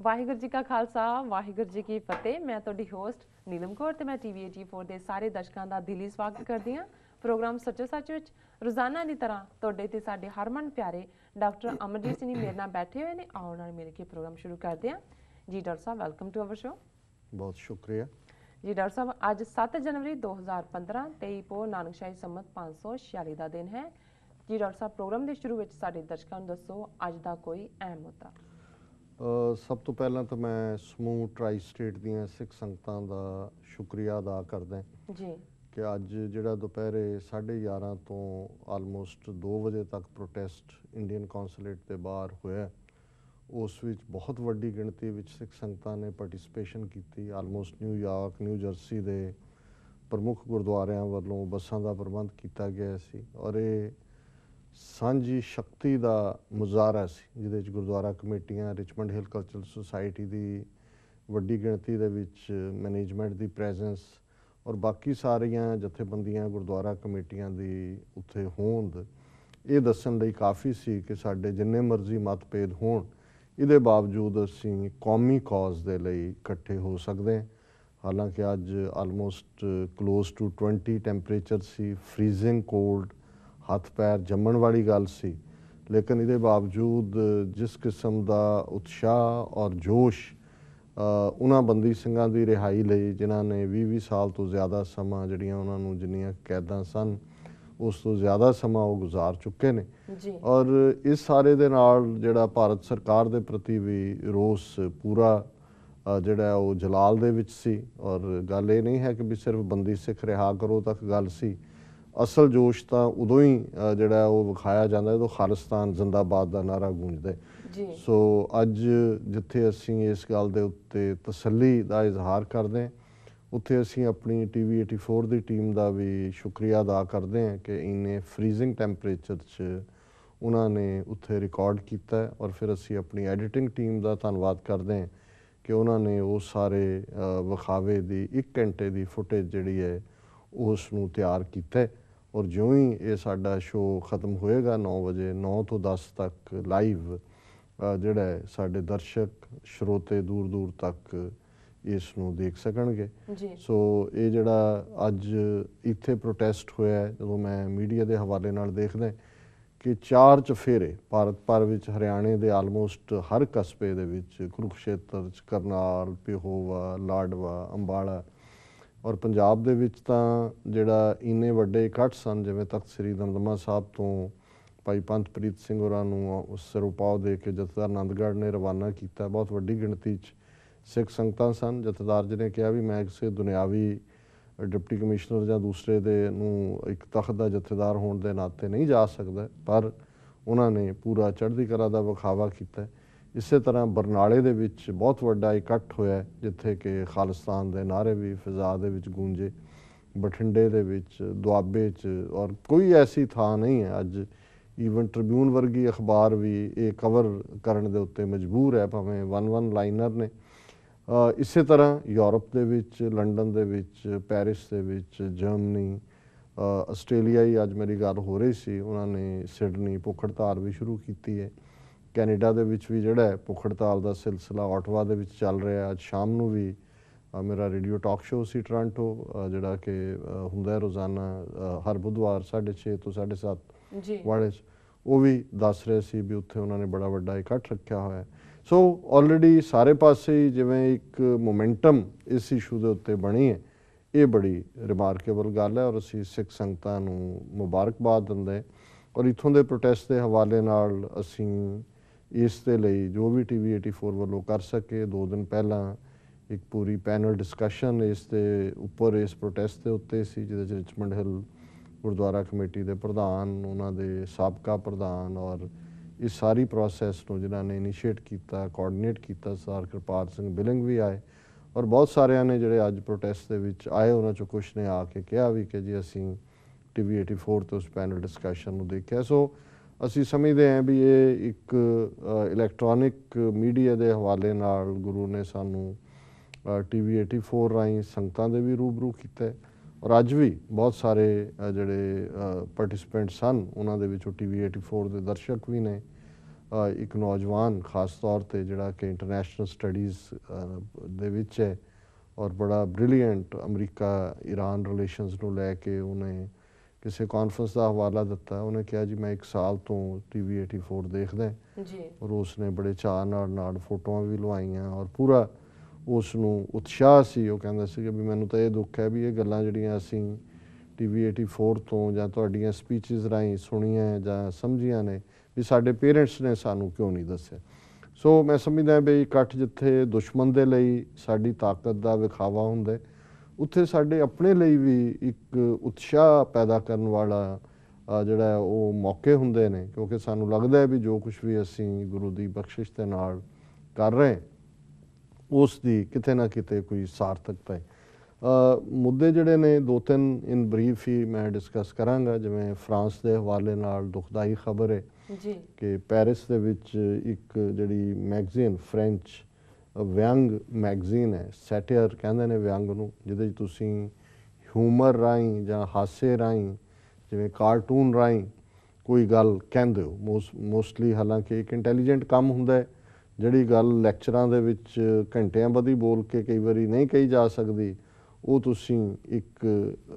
ਵਾਹਿਗੁਰੂ ਜੀ ਕਾ ਖਾਲਸਾ ਵਾਹਿਗੁਰੂ ਜੀ ਕੀ ਫਤਿਹ। ਮੈਂ ਤੁਹਾਡੀ ਹੋਸਟ ਨੀਲਮ ਕੌਰ ਤੇ ਮੈਂ ਟੀਵੀ 84 ਦੇ ਸਾਰੇ ਦਰਸ਼ਕਾਂ ਦਾ ਦਿਲੀ ਸਵਾਗਤ ਕਰਦੀ ਹਾਂ ਪ੍ਰੋਗਰਾਮ ਸੱਚੋ ਸੱਚ ਵਿੱਚ। ਰੋਜ਼ਾਨਾ ਦੀ ਤਰ੍ਹਾਂ ਤੁਹਾਡੇ ਤੇ ਸਾਡੇ ਹਰਮਨ ਪਿਆਰੇ ਡਾਕਟਰ ਅਮਰਜੀਤ ਸਿੰਘ ਮੇਰੇ ਨਾਲ ਬੈਠੇ ਹੋਏ ਨੇ। ਆਓ ਨਾਲ ਮਿਲ ਕੇ ਪ੍ਰੋਗਰਾਮ ਸ਼ੁਰੂ ਕਰਦੇ ਹਾਂ ਜੀ। Doctor Sahib welcome to our show. ਬਹੁਤ ਸ਼ੁਕਰੀਆ ਜੀ। ਡਾਕਟਰ ਸਾਹਿਬ ਅੱਜ 7 ਜਨਵਰੀ 2015 23 ਪੋ ਨਾਨਕਸ਼ਾਹੀ ਸੰਮਤ 546 ਦਾ ਦਿਨ ਹੈ ਜੀ। ਡਾਕਟਰ ਸਾਹਿਬ ਪ੍ਰੋਗਰਾਮ ਦੇ ਸ਼ੁਰੂ ਵਿੱਚ ਸਾਡੇ ਦਰਸ਼ਕਾਂ ਨੂੰ ਦੱਸੋ ਅੱਜ ਦਾ ਕੋਈ ਅਹਿਮ ਮੁੱਦਾ। ਸਭ ਤੋਂ ਪਹਿਲਾਂ ਤਾਂ ਮੈਂ ਸਮੂਹ ਟਰਾਈ ਸਟੇਟ ਦੀਆਂ ਸਿੱਖ ਸੰਗਤਾਂ ਦਾ ਸ਼ੁਕਰੀਆ ਅਦਾ ਕਰਦਾ ਜੀ ਕਿ ਅੱਜ ਜਿਹੜਾ ਦੁਪਹਿਰੇ 11:30 ਤੋਂ ਆਲਮੋਸਟ 2 ਵਜੇ ਤੱਕ ਪ੍ਰੋਟੈਸਟ ਇੰਡੀਅਨ ਕੌਂਸੂਲੇਟ ਦੇ ਬਾਹਰ ਹੋਇਆ, ਉਸ ਵਿੱਚ ਬਹੁਤ ਵੱਡੀ ਗਿਣਤੀ ਵਿੱਚ ਸਿੱਖ ਸੰਗਤਾਂ ਨੇ ਪਾਰਟਿਸਿਪੇਸ਼ਨ ਕੀਤੀ। ਆਲਮੋਸਟ ਨਿਊਯਾਰਕ, ਨਿਊ ਜਰਸੀ ਦੇ ਪ੍ਰਮੁੱਖ ਗੁਰਦੁਆਰਿਆਂ ਵੱਲੋਂ ਬੱਸਾਂ ਦਾ ਪ੍ਰਬੰਧ ਕੀਤਾ ਗਿਆ ਸੀ ਔਰ ਇਹ ਸਾਂਝੀ ਸ਼ਕਤੀ ਦਾ ਮੁਜ਼ਾਹਰਾ ਸੀ, ਜਿਹਦੇ ਵਿੱਚ ਗੁਰਦੁਆਰਾ ਕਮੇਟੀਆਂ, ਰਿਚਮੰਡ ਹਿਲ ਕਲਚਰਲ ਸੁਸਾਇਟੀ ਦੀ ਵੱਡੀ ਗਿਣਤੀ ਦੇ ਵਿੱਚ ਮੈਨੇਜਮੈਂਟ ਦੀ ਪ੍ਰੈਜ਼ੈਂਸ ਔਰ ਬਾਕੀ ਸਾਰੀਆਂ ਜਥੇਬੰਦੀਆਂ, ਗੁਰਦੁਆਰਾ ਕਮੇਟੀਆਂ ਦੀ ਉੱਥੇ ਹੋਂਦ ਇਹ ਦੱਸਣ ਲਈ ਕਾਫੀ ਸੀ ਕਿ ਸਾਡੇ ਜਿੰਨੇ ਮਰਜ਼ੀ ਮਤਭੇਦ ਹੋਣ, ਇਹਦੇ ਬਾਵਜੂਦ ਅਸੀਂ ਕੌਮੀ ਕੌਜ਼ ਦੇ ਲਈ ਇਕੱਠੇ ਹੋ ਸਕਦੇ ਹਾਂ। ਹਾਲਾਂਕਿ ਅੱਜ ਆਲਮੋਸਟ ਕਲੋਜ਼ ਟੂ 20 ਟੈਂਪਰੇਚਰ ਸੀ, ਫਰੀਜ਼ਿੰਗ ਕੋਲਡ, ਹੱਥ ਪੈਰ ਜੰਮਣ ਵਾਲੀ ਗੱਲ ਸੀ, ਲੇਕਿਨ ਇਹਦੇ ਬਾਵਜੂਦ ਜਿਸ ਕਿਸਮ ਦਾ ਉਤਸ਼ਾਹ ਔਰ ਜੋਸ਼ ਉਹਨਾਂ ਬੰਦੀ ਸਿੰਘਾਂ ਦੀ ਰਿਹਾਈ ਲਈ ਜਿਨ੍ਹਾਂ ਨੇ 20-20 ਸਾਲ ਤੋਂ ਜ਼ਿਆਦਾ ਸਮਾਂ ਜਿਹੜੀਆਂ ਉਹਨਾਂ ਨੂੰ ਜਿੰਨੀਆਂ ਕੈਦਾਂ ਸਨ ਉਸ ਤੋਂ ਜ਼ਿਆਦਾ ਸਮਾਂ ਉਹ ਗੁਜ਼ਾਰ ਚੁੱਕੇ ਨੇ ਔਰ ਇਸ ਸਾਰੇ ਦੇ ਨਾਲ ਜਿਹੜਾ ਭਾਰਤ ਸਰਕਾਰ ਦੇ ਪ੍ਰਤੀ ਵੀ ਰੋਸ ਪੂਰਾ ਜਿਹੜਾ ਉਹ ਜਲਾਲ ਦੇ ਵਿੱਚ ਸੀ। ਔਰ ਗੱਲ ਇਹ ਨਹੀਂ ਹੈ ਕਿ ਵੀ ਸਿਰਫ ਬੰਦੀ ਸਿੱਖ ਰਿਹਾ ਕਰੋ ਤੱਕ ਗੱਲ ਸੀ, ਅਸਲ ਜੋਸ਼ ਤਾਂ ਉਦੋਂ ਹੀ ਜਿਹੜਾ ਉਹ ਵਿਖਾਇਆ ਜਾਂਦਾ ਜਦੋਂ ਖਾਲਿਸਤਾਨ ਜ਼ਿੰਦਾਬਾਦ ਦਾ ਨਾਰਾ ਗੂੰਜਦਾ। ਸੋ ਅੱਜ ਜਿੱਥੇ ਅਸੀਂ ਇਸ ਗੱਲ ਦੇ ਉੱਤੇ ਤਸੱਲੀ ਦਾ ਇਜ਼ਹਾਰ ਕਰਦੇ ਹਾਂ, ਉੱਥੇ ਅਸੀਂ ਆਪਣੀ ਟੀਵੀ 84 ਦੀ ਟੀਮ ਦਾ ਵੀ ਸ਼ੁਕਰੀਆ ਅਦਾ ਕਰਦੇ ਹਾਂ ਕਿ ਇੰਨੇ ਫਰੀਜ਼ਿੰਗ ਟੈਂਪਰੇਚਰ 'ਚ ਉਹਨਾਂ ਨੇ ਉੱਥੇ ਰਿਕਾਰਡ ਕੀਤਾ ਔਰ ਫਿਰ ਅਸੀਂ ਆਪਣੀ ਐਡੀਟਿੰਗ ਟੀਮ ਦਾ ਧੰਨਵਾਦ ਕਰਦੇ ਹਾਂ ਕਿ ਉਹਨਾਂ ਨੇ ਉਹ ਸਾਰੇ ਵਿਖਾਵੇ ਦੀ 1 ਘੰਟੇ ਦੀ ਫੁਟੇਜ ਜਿਹੜੀ ਹੈ ਉਸ ਨੂੰ ਤਿਆਰ ਕੀਤਾ ਔਰ ਜਿਉਂ ਹੀ ਇਹ ਸਾਡਾ ਸ਼ੋਅ ਖਤਮ ਹੋਏਗਾ 9 ਵਜੇ 9 ਤੋਂ 10 ਤੱਕ ਲਾਈਵ ਜਿਹੜਾ ਹੈ ਸਾਡੇ ਦਰਸ਼ਕ ਸਰੋਤੇ ਦੂਰ ਦੂਰ ਤੱਕ ਇਸ ਨੂੰ ਦੇਖ ਸਕਣਗੇ। ਸੋ ਇਹ ਜਿਹੜਾ ਅੱਜ ਇੱਥੇ ਪ੍ਰੋਟੈਸਟ ਹੋਇਆ, ਜਦੋਂ ਮੈਂ ਮੀਡੀਆ ਦੇ ਹਵਾਲੇ ਨਾਲ ਦੇਖਦਾ ਕਿ 4 ਚੁਫੇਰੇ ਭਾਰਤ ਭਰ ਵਿੱਚ, ਹਰਿਆਣੇ ਦੇ ਆਲਮੋਸਟ ਹਰ ਕਸਬੇ ਦੇ ਵਿੱਚ, ਕੁਰੂਕਸ਼ੇਤਰ 'ਚ, ਕਰਨਾਲ, ਪਿਹੋਵਾ, ਲਾਡਵਾ, ਅੰਬਾਲਾ ਔਰ ਪੰਜਾਬ ਦੇ ਵਿੱਚ ਤਾਂ ਜਿਹੜਾ ਇੰਨੇ ਵੱਡੇ ਇਕੱਠ ਸਨ, ਜਿਵੇਂ ਤਖਤ ਸ੍ਰੀ ਦਮਦਮਾ ਸਾਹਿਬ ਤੋਂ ਭਾਈ ਪੰਥਪ੍ਰੀਤ ਸਿੰਘ ਹੋਰਾਂ ਨੂੰ ਸਿਰੋਪਾਓ ਦੇ ਕੇ ਜਥੇਦਾਰ ਆਨੰਦਗੜ੍ਹ ਨੇ ਰਵਾਨਾ ਕੀਤਾ। ਬਹੁਤ ਵੱਡੀ ਗਿਣਤੀ 'ਚ ਸਿੱਖ ਸੰਗਤਾਂ ਸਨ। ਜਥੇਦਾਰ ਜੀ ਨੇ ਕਿਹਾ ਵੀ ਮੈਂ ਕਿਸੇ ਦੁਨਿਆਵੀ ਡਿਪਟੀ ਕਮਿਸ਼ਨਰ ਜਾਂ ਦੂਸਰੇ ਦੇ ਨੂੰ ਇੱਕ ਤਖਤ ਦਾ ਜਥੇਦਾਰ ਹੋਣ ਦੇ ਨਾਤੇ ਨਹੀਂ ਜਾ ਸਕਦਾ, ਪਰ ਉਹਨਾਂ ਨੇ ਪੂਰਾ ਚੜ੍ਹਦੀ ਕਲਾ ਦਾ ਵਿਖਾਵਾ ਕੀਤਾ। ਇਸੇ ਤਰ੍ਹਾਂ ਬਰਨਾਲੇ ਦੇ ਵਿੱਚ ਬਹੁਤ ਵੱਡਾ ਇਕੱਠ ਹੋਇਆ ਜਿੱਥੇ ਕਿ ਖਾਲਿਸਤਾਨ ਦੇ ਨਾਅਰੇ ਵੀ ਫਿਜ਼ਾ ਦੇ ਵਿੱਚ ਗੂੰਜੇ। ਬਠਿੰਡੇ ਦੇ ਵਿੱਚ, ਦੁਆਬੇ 'ਚ ਔਰ ਕੋਈ ਐਸੀ ਥਾਂ ਨਹੀਂ ਹੈ, ਅੱਜ ਈਵਨ ਟ੍ਰਿਬਿਊਨ ਵਰਗੀ ਅਖਬਾਰ ਵੀ ਇਹ ਕਵਰ ਕਰਨ ਦੇ ਉੱਤੇ ਮਜਬੂਰ ਹੈ, ਭਾਵੇਂ 1 ਲਾਈਨਰ ਨੇ। ਇਸੇ ਤਰ੍ਹਾਂ ਯੂਰਪ ਦੇ ਵਿੱਚ, ਲੰਡਨ ਦੇ ਵਿੱਚ, ਪੈਰਿਸ ਦੇ ਵਿੱਚ, ਜਰਮਨੀ, ਆਸਟ੍ਰੇਲੀਆ ਹੀ ਅੱਜ ਮੇਰੀ ਗੱਲ ਹੋ ਰਹੀ ਸੀ, ਉਹਨਾਂ ਨੇ ਸਿਡਨੀ ਭੁੱਖ ਹੜਤਾਲ ਵੀ ਸ਼ੁਰੂ ਕੀਤੀ ਹੈ। ਕੈਨੇਡਾ ਦੇ ਵਿੱਚ ਵੀ ਜਿਹੜਾ ਹੈ ਭੁੱਖ ਹੜਤਾਲ ਦਾ ਸਿਲਸਿਲਾ ਆਟਵਾ ਦੇ ਵਿੱਚ ਚੱਲ ਰਿਹਾ। ਅੱਜ ਸ਼ਾਮ ਨੂੰ ਵੀ ਮੇਰਾ ਰੇਡੀਓ ਟਾਕ ਸ਼ੋਅ ਸੀ ਟੋਰਾਂਟੋ, ਜਿਹੜਾ ਕਿ ਹੁੰਦਾ ਰੋਜ਼ਾਨਾ ਹਰ ਬੁੱਧਵਾਰ 6:30 ਤੋਂ 7:30 ਵਾਲੇ 'ਚ, ਉਹ ਵੀ ਦੱਸ ਰਹੇ ਸੀ ਵੀ ਉੱਥੇ ਉਹਨਾਂ ਨੇ ਬੜਾ ਵੱਡਾ ਇਕੱਠ ਰੱਖਿਆ ਹੋਇਆ। ਸੋ ਆਲਰੇਡੀ ਸਾਰੇ ਪਾਸੇ ਹੀ ਜਿਵੇਂ ਇੱਕ ਮੋਮੈਂਟਮ ਇਸ ਇਸ਼ੂ ਦੇ ਉੱਤੇ ਬਣੀ ਹੈ, ਇਹ ਬੜੀ ਰਿਮਾਰਕੇਬਲ ਗੱਲ ਹੈ ਔਰ ਅਸੀਂ ਸਿੱਖ ਸੰਗਤਾਂ ਨੂੰ ਮੁਬਾਰਕਬਾਦ ਦਿੰਦੇ ਔਰ ਇੱਥੋਂ ਦੇ ਪ੍ਰੋਟੈਸਟ ਦੇ ਹਵਾਲੇ ਨਾਲ ਅਸੀਂ ਇਸ ਦੇ ਲਈ ਜੋ ਵੀ ਟੀਵੀ 84 ਵੱਲੋਂ ਕਰ ਸਕੇ, 2 ਦਿਨ ਪਹਿਲਾਂ ਇੱਕ ਪੂਰੀ ਪੈਨਲ ਡਿਸਕਸ਼ਨ ਇਸ ਦੇ ਉੱਪਰ, ਇਸ ਪ੍ਰੋਟੈਸਟ ਦੇ ਉੱਤੇ ਸੀ, ਜਿਹਦੇ 'ਚ ਰਿਚਮੰਡ ਹਿਲ ਗੁਰਦੁਆਰਾ ਕਮੇਟੀ ਦੇ ਪ੍ਰਧਾਨ, ਉਹਨਾਂ ਦੇ ਸਾਬਕਾ ਪ੍ਰਧਾਨ ਔਰ ਇਸ ਸਾਰੀ ਪ੍ਰੋਸੈਸ ਨੂੰ ਜਿਨ੍ਹਾਂ ਨੇ ਇਨੀਸ਼ੀਏਟ ਕੀਤਾ, ਕੋਆਰਡੀਨੇਟ ਕੀਤਾ, ਸਰ ਕਿਰਪਾਲ ਸਿੰਘ ਬਿਲਿੰਗ ਵੀ ਆਏ ਔਰ ਬਹੁਤ ਸਾਰਿਆਂ ਨੇ ਜਿਹੜੇ ਅੱਜ ਪ੍ਰੋਟੈਸਟ ਦੇ ਵਿੱਚ ਆਏ, ਉਹਨਾਂ 'ਚੋਂ ਕੁਛ ਨੇ ਆ ਕੇ ਕਿਹਾ ਵੀ ਕਿ ਜੀ ਅਸੀਂ ਟੀਵੀ 84 ਤੇ ਉਸ ਪੈਨਲ ਡਿਸਕਸ਼ਨ ਨੂੰ ਦੇਖਿਆ। ਸੋ ਅਸੀਂ ਸਮਝਦੇ ਹਾਂ ਵੀ ਇਹ ਇੱਕ ਇਲੈਕਟ੍ਰੋਨਿਕ ਮੀਡੀਆ ਦੇ ਹਵਾਲੇ ਨਾਲ ਗੁਰੂ ਨੇ ਸਾਨੂੰ ਟੀਵੀ 84 ਰਾਹੀਂ ਸੰਗਤਾਂ ਦੇ ਵੀ ਰੂਬਰੂ ਕੀਤਾ ਔਰ ਅੱਜ ਵੀ ਬਹੁਤ ਸਾਰੇ ਜਿਹੜੇ ਪਾਰਟਿਸਪੈਂਟ ਸਨ ਉਹਨਾਂ ਦੇ ਵਿੱਚੋਂ ਟੀਵੀ 84 ਦੇ ਦਰਸ਼ਕ ਵੀ ਨੇ ਇੱਕ ਨੌਜਵਾਨ ਖਾਸ ਤੌਰ 'ਤੇ ਜਿਹੜਾ ਕਿ ਇੰਟਰਨੈਸ਼ਨਲ ਸਟੱਡੀਜ਼ ਦੇ ਵਿੱਚ ਹੈ ਔਰ ਬੜਾ ਬ੍ਰਿਲੀਅੰਟ ਅਮਰੀਕਾ ਈਰਾਨ ਰਿਲੇਸ਼ਨਸ ਨੂੰ ਲੈ ਕੇ ਉਹਨੇ ਕਿਸੇ ਕਾਨਫਰੰਸ ਦਾ ਹਵਾਲਾ ਦਿੱਤਾ। ਉਹਨੇ ਕਿਹਾ ਜੀ ਮੈਂ 1 ਸਾਲ ਤੋਂ TV 84 ਦੇਖਦਾ ਜੀ ਔਰ ਉਸਨੇ ਬੜੇ ਚਾਅ ਨਾਲ ਫੋਟੋਆਂ ਵੀ ਲਵਾਈਆਂ ਔਰ ਪੂਰਾ ਉਸ ਨੂੰ ਉਤਸ਼ਾਹ ਸੀ। ਉਹ ਕਹਿੰਦਾ ਸੀ ਕਿ ਵੀ ਮੈਨੂੰ ਤਾਂ ਇਹ ਦੁੱਖ ਹੈ ਵੀ ਇਹ ਗੱਲਾਂ ਜਿਹੜੀਆਂ ਅਸੀਂ TV 84 ਤੋਂ ਜਾਂ ਤੁਹਾਡੀਆਂ ਸਪੀਚਿਸ ਰਾਹੀਂ ਸੁਣੀਆਂ ਜਾਂ ਸਮਝੀਆਂ ਨੇ ਵੀ ਸਾਡੇ ਪੇਰੈਂਟਸ ਨੇ ਸਾਨੂੰ ਕਿਉਂ ਨਹੀਂ ਦੱਸਿਆ। ਸੋ ਮੈਂ ਸਮਝਦਾ ਵੀ ਇਕੱਠ ਜਿੱਥੇ ਦੁਸ਼ਮਣ ਦੇ ਲਈ ਸਾਡੀ ਤਾਕਤ ਦਾ ਵਿਖਾਵਾ ਹੁੰਦਾ, ਉੱਥੇ ਸਾਡੇ ਆਪਣੇ ਲਈ ਵੀ ਇੱਕ ਉਤਸ਼ਾਹ ਪੈਦਾ ਕਰਨ ਵਾਲਾ ਜਿਹੜਾ ਉਹ ਮੌਕੇ ਹੁੰਦੇ ਨੇ, ਕਿਉਂਕਿ ਸਾਨੂੰ ਲੱਗਦਾ ਹੈ ਵੀ ਜੋ ਕੁਛ ਵੀ ਅਸੀਂ ਗੁਰੂ ਦੀ ਬਖਸ਼ਿਸ਼ ਦੇ ਨਾਲ ਕਰ ਰਹੇ ਉਸ ਦੀ ਕਿਤੇ ਨਾ ਕਿਤੇ ਕੋਈ ਸਾਰਥਕਤਾ ਹੈ। ਮੁੱਦੇ ਜਿਹੜੇ ਨੇ 2-3 ਇਨ ਬਰੀਫ ਹੀ ਮੈਂ ਡਿਸਕਸ ਕਰਾਂਗਾ। ਜਿਵੇਂ ਫਰਾਂਸ ਦੇ ਹਵਾਲੇ ਨਾਲ ਦੁਖਦਾਈ ਖਬਰ ਹੈ ਜੀ ਕਿ ਪੈਰਿਸ ਦੇ ਵਿੱਚ ਇੱਕ ਜਿਹੜੀ ਮੈਗਜ਼ੀਨ ਫ੍ਰੈਂਚ ਵਿਅੰਗ ਮੈਗਜ਼ੀਨ ਹੈ, ਸੈਟੀਅਰ ਕਹਿੰਦੇ ਨੇ ਵਿਅੰਗ ਨੂੰ, ਜਿਹਦੇ 'ਚ ਤੁਸੀਂ ਹਿਊਮਰ ਰਾਹੀਂ ਜਾਂ ਹਾਸੇ ਰਾਹੀਂ ਜਿਵੇਂ ਕਾਰਟੂਨ ਰਾਹੀਂ ਕੋਈ ਗੱਲ ਕਹਿੰਦੇ ਹੋ। ਮੋਸਟਲੀ ਹਾਲਾਂਕਿ ਇੱਕ ਇੰਟੈਲੀਜੈਂਟ ਕੰਮ ਹੁੰਦਾ ਹੈ, ਜਿਹੜੀ ਗੱਲ ਲੈਕਚਰਾਂ ਦੇ ਵਿੱਚ ਘੰਟਿਆਂ ਬੱਧੀ ਬੋਲ ਕੇ ਕਈ ਵਾਰੀ ਨਹੀਂ ਕਹੀ ਜਾ ਸਕਦੀ, ਉਹ ਤੁਸੀਂ ਇੱਕ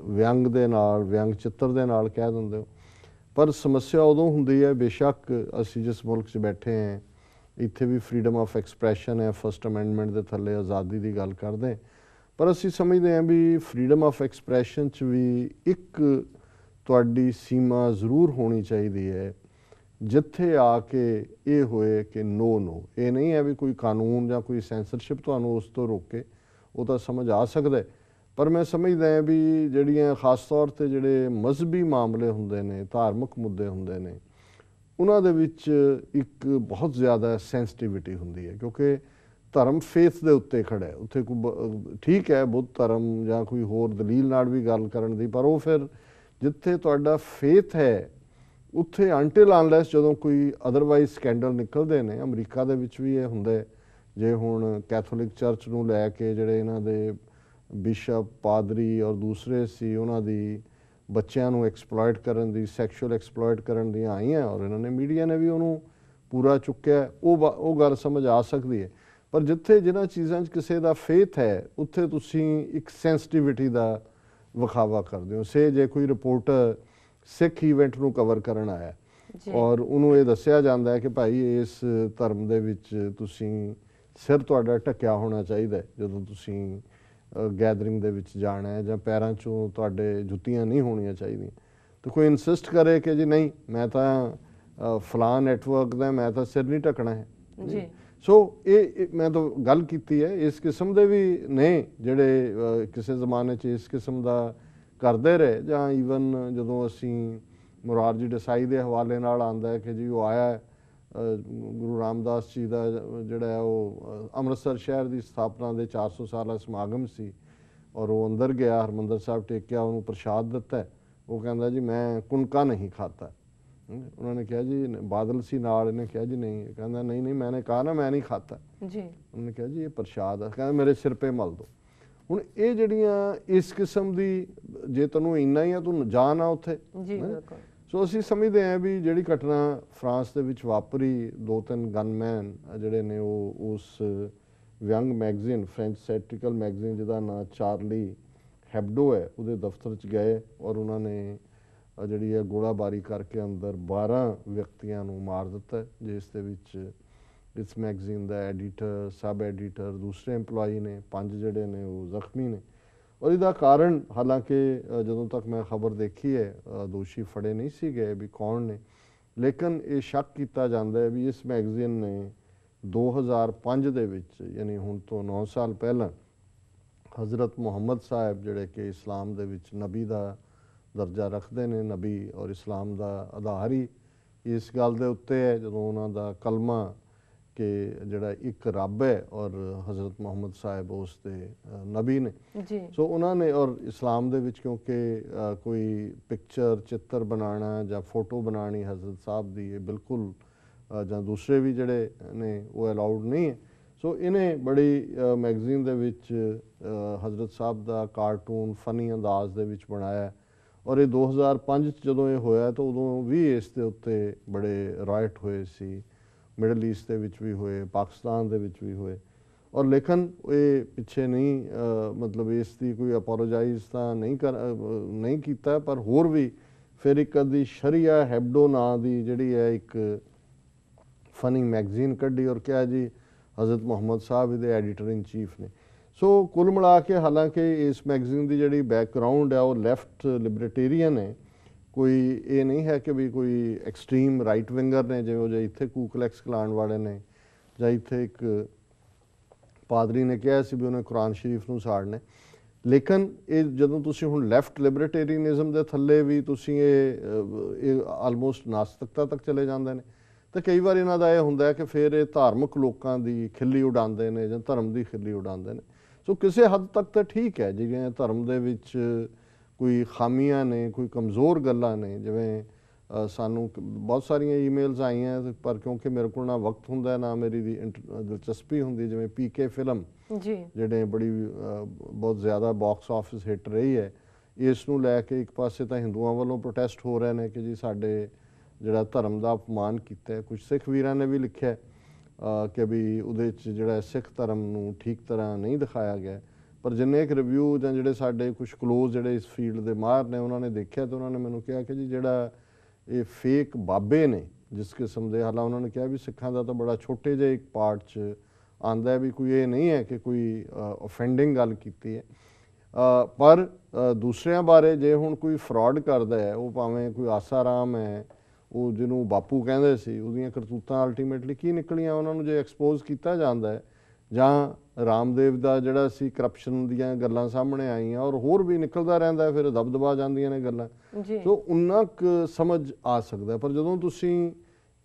ਵਿਅੰਗ ਦੇ ਨਾਲ, ਵਿਅੰਗ ਚਿੱਤਰ ਦੇ ਨਾਲ ਕਹਿ ਦਿੰਦੇ ਹੋ। ਪਰ ਸਮੱਸਿਆ ਉਦੋਂ ਹੁੰਦੀ ਹੈ, ਬੇਸ਼ੱਕ ਅਸੀਂ ਜਿਸ ਮੁਲਕ 'ਚ ਬੈਠੇ ਹਾਂ ਇੱਥੇ ਵੀ ਫਰੀਡਮ ਆਫ ਐਕਸਪ੍ਰੈਸ਼ਨ ਹੈ, ਫਸਟ ਅਮੈਂਡਮੈਂਟ ਦੇ ਥੱਲੇ ਆਜ਼ਾਦੀ ਦੀ ਗੱਲ ਕਰਦੇ, ਪਰ ਅਸੀਂ ਸਮਝਦੇ ਹਾਂ ਵੀ ਫਰੀਡਮ ਆਫ ਐਕਸਪ੍ਰੈਸ਼ਨ 'ਚ ਵੀ ਇੱਕ ਤੁਹਾਡੀ ਸੀਮਾ ਜ਼ਰੂਰ ਹੋਣੀ ਚਾਹੀਦੀ ਹੈ, ਜਿੱਥੇ ਆ ਕੇ ਇਹ ਹੋਏ ਕਿ ਨੋ ਇਹ ਨਹੀਂ ਹੈ ਵੀ ਕੋਈ ਕਾਨੂੰਨ ਜਾਂ ਕੋਈ ਸੈਂਸਰਸ਼ਿਪ ਤੁਹਾਨੂੰ ਉਸ ਤੋਂ ਰੋਕੇ, ਉਹ ਤਾਂ ਸਮਝ ਆ ਸਕਦਾ। ਪਰ ਮੈਂ ਸਮਝਦਾ ਹਾਂ ਵੀ ਜਿਹੜੀਆਂ ਖਾਸ ਤੌਰ 'ਤੇ ਜਿਹੜੇ ਮਜ਼ਹਬੀ ਮਾਮਲੇ ਹੁੰਦੇ ਨੇ, ਧਾਰਮਿਕ ਮੁੱਦੇ ਹੁੰਦੇ ਨੇ, ਉਹਨਾਂ ਦੇ ਵਿੱਚ ਇੱਕ ਬਹੁਤ ਜ਼ਿਆਦਾ ਸੈਂਸਿਟੀਵਿਟੀ ਹੁੰਦੀ ਹੈ, ਕਿਉਂਕਿ ਧਰਮ ਫੇਥ ਦੇ ਉੱਤੇ ਖੜ੍ਹਾ ਹੈ। ਉੱਥੇ ਕੋਈ ਠੀਕ ਹੈ ਬੁੱਧ ਧਰਮ ਜਾਂ ਕੋਈ ਹੋਰ ਦਲੀਲ ਨਾਲ ਵੀ ਗੱਲ ਕਰਨ ਦੀ, ਪਰ ਉਹ ਫਿਰ ਜਿੱਥੇ ਤੁਹਾਡਾ ਫੇਥ ਹੈ ਉੱਥੇ ਅਨਟਿਲ ਅਨਲੈਸ ਜਦੋਂ ਕੋਈ ਅਦਰਵਾਈਜ਼ ਸਕੈਂਡਲ ਨਿਕਲਦੇ ਨੇ। ਅਮਰੀਕਾ ਦੇ ਵਿੱਚ ਵੀ ਇਹ ਹੁੰਦਾ, ਜੇ ਹੁਣ ਕੈਥੋਲਿਕ ਚਰਚ ਨੂੰ ਲੈ ਕੇ ਜਿਹੜੇ ਇਹਨਾਂ ਦੇ ਬਿਸ਼ਪ, ਪਾਦਰੀ ਔਰ ਦੂਸਰੇ ਸੀ, ਉਹਨਾਂ ਦੀ ਬੱਚਿਆਂ ਨੂੰ ਐਕਸਪਲੋਇਟ ਕਰਨ ਦੀ, ਸੈਕਸ਼ੂਅਲ ਐਕਸਪਲੋਇਟ ਕਰਨ ਦੀਆਂ ਆਈਆਂ ਔਰ ਇਹਨਾਂ ਨੇ ਮੀਡੀਆ ਨੇ ਵੀ ਉਹਨੂੰ ਪੂਰਾ ਚੁੱਕਿਆ, ਉਹ ਗੱਲ ਸਮਝ ਆ ਸਕਦੀ ਹੈ। ਪਰ ਜਿੱਥੇ ਜਿਨ੍ਹਾਂ ਚੀਜ਼ਾਂ 'ਚ ਕਿਸੇ ਦਾ ਫੇਥ ਹੈ ਉੱਥੇ ਤੁਸੀਂ ਇੱਕ ਸੈਂਸਿਟੀਵਿਟੀ ਦਾ ਵਿਖਾਵਾ ਕਰਦੇ ਹੋ। ਜੇ ਕੋਈ ਰਿਪੋਰਟਰ ਸਿੱਖ ਈਵੈਂਟ ਨੂੰ ਕਵਰ ਕਰਨ ਆਇਆ ਔਰ ਉਹਨੂੰ ਇਹ ਦੱਸਿਆ ਜਾਂਦਾ ਹੈ ਕਿ ਭਾਈ ਇਸ ਧਰਮ ਦੇ ਵਿੱਚ ਤੁਸੀਂ ਸਿਰ ਤੁਹਾਡਾ ਢੱਕਿਆ ਹੋਣਾ ਚਾਹੀਦਾ ਜਦੋਂ ਤੁਸੀਂ ਗੈਦਰਿੰਗ ਦੇ ਵਿੱਚ ਜਾਣਾ ਹੈ, ਜਾਂ ਪੈਰਾਂ 'ਚੋਂ ਤੁਹਾਡੇ ਜੁੱਤੀਆਂ ਨਹੀਂ ਹੋਣੀਆਂ ਚਾਹੀਦੀਆਂ, ਤਾਂ ਕੋਈ ਇਨਸਿਸਟ ਕਰੇ ਕਿ ਜੀ ਨਹੀਂ ਮੈਂ ਤਾਂ ਫਲਾਨ ਨੈਟਵਰਕ ਦਾ, ਮੈਂ ਤਾਂ ਸਿਰ ਨਹੀਂ ਢੱਕਣਾ ਹੈ ਜੀ। ਸੋ ਇਹ ਮੈਂ ਤਾਂ ਗੱਲ ਕੀਤੀ ਹੈ, ਇਸ ਕਿਸਮ ਦੇ ਵੀ ਨੇ ਜਿਹੜੇ ਕਿਸੇ ਜ਼ਮਾਨੇ 'ਚ ਇਸ ਕਿਸਮ ਦਾ ਕਰਦੇ ਰਹੇ, ਜਾਂ ਈਵਨ ਜਦੋਂ ਅਸੀਂ ਮੁਰਾਰਜੀ ਦੇਸਾਈ ਦੇ ਹਵਾਲੇ ਨਾਲ ਆਉਂਦਾ ਹੈ ਕਿ ਜੀ ਉਹ ਆਇਆ ਗੁਰੂ ਰਾਮਦਾਸ ਜੀ ਦਾ ਜਿਹੜਾ ਉਹ ਅੰਮ੍ਰਿਤਸਰ ਸ਼ਹਿਰ ਦੀ ਸਥਾਪਨਾ ਦੇ 400 ਸਾਲਾ ਸਮਾਗਮ ਸੀ ਔਰ ਉਹ ਅੰਦਰ ਗਿਆ, ਹਰਿਮੰਦਰ ਸਾਹਿਬ ਟੇਕਿਆ, ਉਹਨੂੰ ਪ੍ਰਸ਼ਾਦ ਦਿੱਤਾ, ਉਹ ਕਹਿੰਦਾ ਜੀ ਮੈਂ ਕੁਨਕਾ ਨਹੀਂ ਖਾਤਾ। ਉਹਨਾਂ ਨੇ ਕਿਹਾ ਜੀ, ਬਾਦਲ ਸੀ ਨਾਲ, ਇਹਨੇ ਕਿਹਾ ਜੀ ਨਹੀਂ, ਕਹਿੰਦਾ ਨਹੀਂ ਮੈंने कहा ना मैं नहीं खाता जी। ਉਹਨੇ ਕਿਹਾ ਜੀ ਇਹ ਪ੍ਰਸ਼ਾਦ ਹੈ, ਕਹਿੰਦਾ ਮੇਰੇ ਸਿਰ 'ਤੇ ਮਲ ਦੋ। ਹੁਣ ਇਹ ਜਿਹੜੀਆਂ ਇਸ ਕਿਸਮ ਦੀ, ਜੇ ਤੈਨੂੰ ਇੰਨਾ ਹੀ ਆ ਤੂੰ ਜਾ ਨਾ ਉੱਥੇ ਜੀ। ਸੋ ਅਸੀਂ ਸਮਝਦੇ ਹਾਂ ਵੀ ਜਿਹੜੀ ਘਟਨਾ ਫਰਾਂਸ ਦੇ ਵਿੱਚ ਵਾਪਰੀ, 2-3 ਗਨਮੈਨ ਜਿਹੜੇ ਨੇ ਉਹ ਉਸ ਵਿਅੰਗ ਮੈਗਜ਼ੀਨ, ਫ੍ਰੈਂਚ ਸੈਟੀਕਲ ਮੈਗਜ਼ੀਨ ਜਿਹਦਾ ਨਾਂ ਚਾਰਲੀ ਹੈਬਡੋ ਹੈ, ਉਹਦੇ ਦਫ਼ਤਰ 'ਚ ਗਏ ਔਰ ਉਹਨਾਂ ਨੇ ਜਿਹੜੀ ਹੈ ਗੋਲਾਬਾਰੀ ਕਰਕੇ ਅੰਦਰ 12 ਵਿਅਕਤੀਆਂ ਨੂੰ ਮਾਰ ਦਿੱਤਾ, ਜਿਸ ਦੇ ਵਿੱਚ ਇਸ ਮੈਗਜ਼ੀਨ ਦਾ ਐਡੀਟਰ, ਸਬ ਐਡੀਟਰ, ਦੂਸਰੇ EMPLOYEE ਨੇ, 5 ਜਿਹੜੇ ਨੇ ਉਹ ਜ਼ਖਮੀ ਨੇ। ਔਰ ਇਹਦਾ ਕਾਰਨ ਹਾਲਾਂਕਿ ਜਦੋਂ ਤੱਕ ਮੈਂ ਖਬਰ ਦੇਖੀ ਹੈ ਦੋਸ਼ੀ ਫੜੇ ਨਹੀਂ ਸੀ ਗਏ ਵੀ ਕੌਣ ਨੇ, ਲੇਕਿਨ ਇਹ ਸ਼ੱਕ ਕੀਤਾ ਜਾਂਦਾ ਹੈ ਵੀ ਇਸ ਮੈਗਜ਼ੀਨ ਨੇ 2005 ਦੇ ਵਿੱਚ, ਯਾਨੀ ਹੁਣ ਤੋਂ 9 ਸਾਲ ਪਹਿਲਾਂ, ਹਜ਼ਰਤ ਮੁਹੰਮਦ ਸਾਹਿਬ ਜਿਹੜੇ ਕਿ ਇਸਲਾਮ ਦੇ ਵਿੱਚ ਨਬੀ ਦਾ ਦਰਜਾ ਰੱਖਦੇ ਨੇ, ਨਬੀ ਔਰ ਇਸਲਾਮ ਦਾ ਆਧਾਰ ਹੀ ਇਸ ਗੱਲ ਦੇ ਉੱਤੇ ਹੈ ਜਦੋਂ ਉਹਨਾਂ ਦਾ ਕਲਮਾ ਕਿ ਜਿਹੜਾ ਇੱਕ ਰੱਬ ਹੈ ਔਰ ਹਜ਼ਰਤ ਮੁਹੰਮਦ ਸਾਹਿਬ ਉਸ ਦੇ ਨਬੀ ਨੇ ਜੀ। ਸੋ ਉਹਨਾਂ ਨੇ, ਔਰ ਇਸਲਾਮ ਦੇ ਵਿੱਚ ਕਿਉਂਕਿ ਕੋਈ ਪਿਕਚਰ, ਚਿੱਤਰ ਬਣਾਉਣਾ ਜਾਂ ਫੋਟੋ ਬਣਾਉਣੀ ਹਜ਼ਰਤ ਸਾਹਿਬ ਦੀ ਇਹ ਬਿਲਕੁਲ ਜਾਂ ਦੂਸਰੇ ਵੀ ਜਿਹੜੇ ਨੇ ਉਹ ਅਲਾਉਡ ਨਹੀਂ ਹੈ। ਸੋ ਇਹਨੇ ਬੜੀ ਮੈਗਜ਼ੀਨ ਦੇ ਵਿੱਚ ਹਜ਼ਰਤ ਸਾਹਿਬ ਦਾ ਕਾਰਟੂਨ ਫਨੀ ਅੰਦਾਜ਼ ਦੇ ਵਿੱਚ ਬਣਾਇਆ ਔਰ ਇਹ 2005 'ਚ ਜਦੋਂ ਇਹ ਹੋਇਆ ਤਾਂ ਉਦੋਂ ਵੀ ਇਸ ਦੇ ਉੱਤੇ ਬੜੇ ਰਾਇਟ ਹੋਏ ਸੀ ਮਿਡਲ ਈਸਟ ਦੇ ਵਿੱਚ ਵੀ ਹੋਏ, ਪਾਕਿਸਤਾਨ ਦੇ ਵਿੱਚ ਵੀ ਹੋਏ। ਔਰ ਲੇਕਿਨ ਇਹ ਪਿੱਛੇ ਨਹੀਂ ਮਤਲਬ ਇਸ ਦੀ ਕੋਈ ਅਪੋਲੋਜਾਈਜ਼ ਤਾਂ ਨਹੀਂ ਕੀਤਾ, ਪਰ ਹੋਰ ਵੀ ਫਿਰ ਇੱਕ ਅੱਧੀ ਸ਼ਰੀਆ ਹੈਬਡੋ ਨਾਂ ਦੀ ਜਿਹੜੀ ਹੈ ਇੱਕ ਫਨੀ ਮੈਗਜ਼ੀਨ ਕੱਢੀ ਔਰ ਕਿਹਾ ਜੀ ਹਜ਼ਰਤ ਮੁਹੰਮਦ ਸਾਹਿਬ ਇਹਦੇ ਐਡੀਟਰ ਇਨ ਚੀਫ ਨੇ। ਸੋ ਕੁੱਲ ਮਿਲਾ ਕੇ ਹਾਲਾਂਕਿ ਇਸ ਮੈਗਜ਼ੀਨ ਦੀ ਜਿਹੜੀ ਬੈਕਗਰਾਊਂਡ ਹੈ ਉਹ ਲੈਫਟ ਲਿਬਰਟੇਰੀਅਨ ਹੈ, ਕੋਈ ਇਹ ਨਹੀਂ ਹੈ ਕਿ ਵੀ ਕੋਈ ਐਕਸਟ੍ਰੀਮ ਰਾਈਟ ਵਿੰਗਰ ਨੇ ਜਿਵੇਂ ਉਹ ਜੇ ਇੱਥੇ ਕੂਕਲੈਕਸ ਕਲਾਨ ਵਾਲੇ ਨੇ, ਜਾਂ ਇੱਥੇ ਇੱਕ ਪਾਦਰੀ ਨੇ ਕਿਹਾ ਸੀ ਵੀ ਉਹਨੇ ਕੁਰਾਨ ਸ਼ਰੀਫ ਨੂੰ ਸਾੜਨਾ। ਲੇਕਿਨ ਇਹ ਜਦੋਂ ਤੁਸੀਂ ਹੁਣ ਲੈਫਟ ਲਿਬਰਟੇਰੀਅਨਿਜ਼ਮ ਦੇ ਥੱਲੇ ਵੀ ਤੁਸੀਂ ਇਹ ਆਲਮੋਸਟ ਨਾਸਤਿਕਤਾ ਤੱਕ ਚਲੇ ਜਾਂਦੇ ਨੇ, ਤਾਂ ਕਈ ਵਾਰ ਇਹਨਾਂ ਦਾ ਇਹ ਹੁੰਦਾ ਕਿ ਫਿਰ ਇਹ ਧਾਰਮਿਕ ਲੋਕਾਂ ਦੀ ਖਿੱਲੀ ਉਡਾਉਂਦੇ ਨੇ ਜਾਂ ਧਰਮ ਦੀ ਖਿੱਲੀ ਉਡਾਉਂਦੇ ਨੇ। ਸੋ ਕਿਸੇ ਹੱਦ ਤੱਕ ਤਾਂ ਠੀਕ ਹੈ, ਜਿਵੇਂ ਧਰਮ ਦੇ ਵਿੱਚ ਕੋਈ ਖਾਮੀਆਂ ਨੇ, ਕੋਈ ਕਮਜ਼ੋਰ ਗੱਲਾਂ ਨੇ, ਜਿਵੇਂ ਸਾਨੂੰ ਬਹੁਤ ਸਾਰੀਆਂ ਈਮੇਲਸ ਆਈਆਂ, ਪਰ ਕਿਉਂਕਿ ਮੇਰੇ ਕੋਲ ਨਾ ਵਕਤ ਹੁੰਦਾ ਨਾ ਮੇਰੀ ਦੀ ਦਿਲਚਸਪੀ ਹੁੰਦੀ, ਜਿਵੇਂ PK ਫਿਲਮ ਜਿਹੜੇ ਬੜੀ ਬਹੁਤ ਜ਼ਿਆਦਾ ਬਾਕਸ ਆਫਿਸ ਹਿੱਟ ਰਹੀ ਹੈ, ਇਸ ਨੂੰ ਲੈ ਕੇ ਇੱਕ ਪਾਸੇ ਤਾਂ ਹਿੰਦੂਆਂ ਵੱਲੋਂ ਪ੍ਰੋਟੈਸਟ ਹੋ ਰਹੇ ਨੇ ਕਿ ਜੀ ਸਾਡੇ ਜਿਹੜਾ ਧਰਮ ਦਾ ਅਪਮਾਨ ਕੀਤਾ। ਕੁਝ ਸਿੱਖ ਵੀਰਾਂ ਨੇ ਵੀ ਲਿਖਿਆ ਕਿ ਵੀ ਉਹਦੇ 'ਚ ਜਿਹੜਾ ਸਿੱਖ ਧਰਮ ਨੂੰ ਠੀਕ ਤਰ੍ਹਾਂ ਨਹੀਂ ਦਿਖਾਇਆ ਗਿਆ। ਪਰ ਜਿੰਨੇ ਇੱਕ ਰਿਵਿਊ ਜਾਂ ਜਿਹੜੇ ਸਾਡੇ ਕੁਝ ਕਲੋਜ਼ ਜਿਹੜੇ ਇਸ ਫੀਲਡ ਦੇ ਮਾਹਰ ਨੇ ਉਹਨਾਂ ਨੇ ਦੇਖਿਆ, ਤਾਂ ਉਹਨਾਂ ਨੇ ਮੈਨੂੰ ਕਿਹਾ ਕਿ ਜੀ ਜਿਹੜਾ ਇਹ ਫੇਕ ਬਾਬੇ ਨੇ ਜਿਸ ਕਿਸਮ ਦੇ, ਹਾਲਾਂ ਉਹਨਾਂ ਨੇ ਕਿਹਾ ਵੀ ਸਿੱਖਾਂ ਦਾ ਤਾਂ ਬੜਾ ਛੋਟੇ ਜਿਹੇ ਇੱਕ ਪਾਰਟ 'ਚ ਆਉਂਦਾ ਵੀ ਕੋਈ ਇਹ ਨਹੀਂ ਹੈ ਕਿ ਕੋਈ ਓਫੈਂਡਿੰਗ ਗੱਲ ਕੀਤੀ ਹੈ। ਪਰ ਦੂਸਰਿਆਂ ਬਾਰੇ ਜੇ ਹੁਣ ਕੋਈ ਫਰਾਡ ਕਰਦਾ ਹੈ, ਉਹ ਭਾਵੇਂ ਕੋਈ ਆਸਾਰਾਮ ਹੈ, ਉਹ ਜਿਹਨੂੰ ਬਾਪੂ ਕਹਿੰਦੇ ਸੀ, ਉਹਦੀਆਂ ਕਰਤੂਤਾਂ ਅਲਟੀਮੇਟਲੀ ਕੀ ਨਿਕਲੀਆਂ ਉਹਨਾਂ ਨੂੰ ਜੇ ਐਕਸਪੋਜ਼ ਕੀਤਾ ਜਾਂਦਾ ਹੈ, ਜਾਂ ਰਾਮਦੇਵ ਦਾ ਜਿਹੜਾ ਸੀ ਕਰਪਸ਼ਨ ਦੀਆਂ ਗੱਲਾਂ ਸਾਹਮਣੇ ਆਈਆਂ ਔਰ ਹੋਰ ਵੀ ਨਿਕਲਦਾ ਰਹਿੰਦਾ, ਫਿਰ ਦਬਦਬਾ ਜਾਂਦੀਆਂ ਨੇ ਗੱਲਾਂ। ਸੋ ਉਨਾ ਕੁ ਸਮਝ ਆ ਸਕਦਾ। ਪਰ ਜਦੋਂ ਤੁਸੀਂ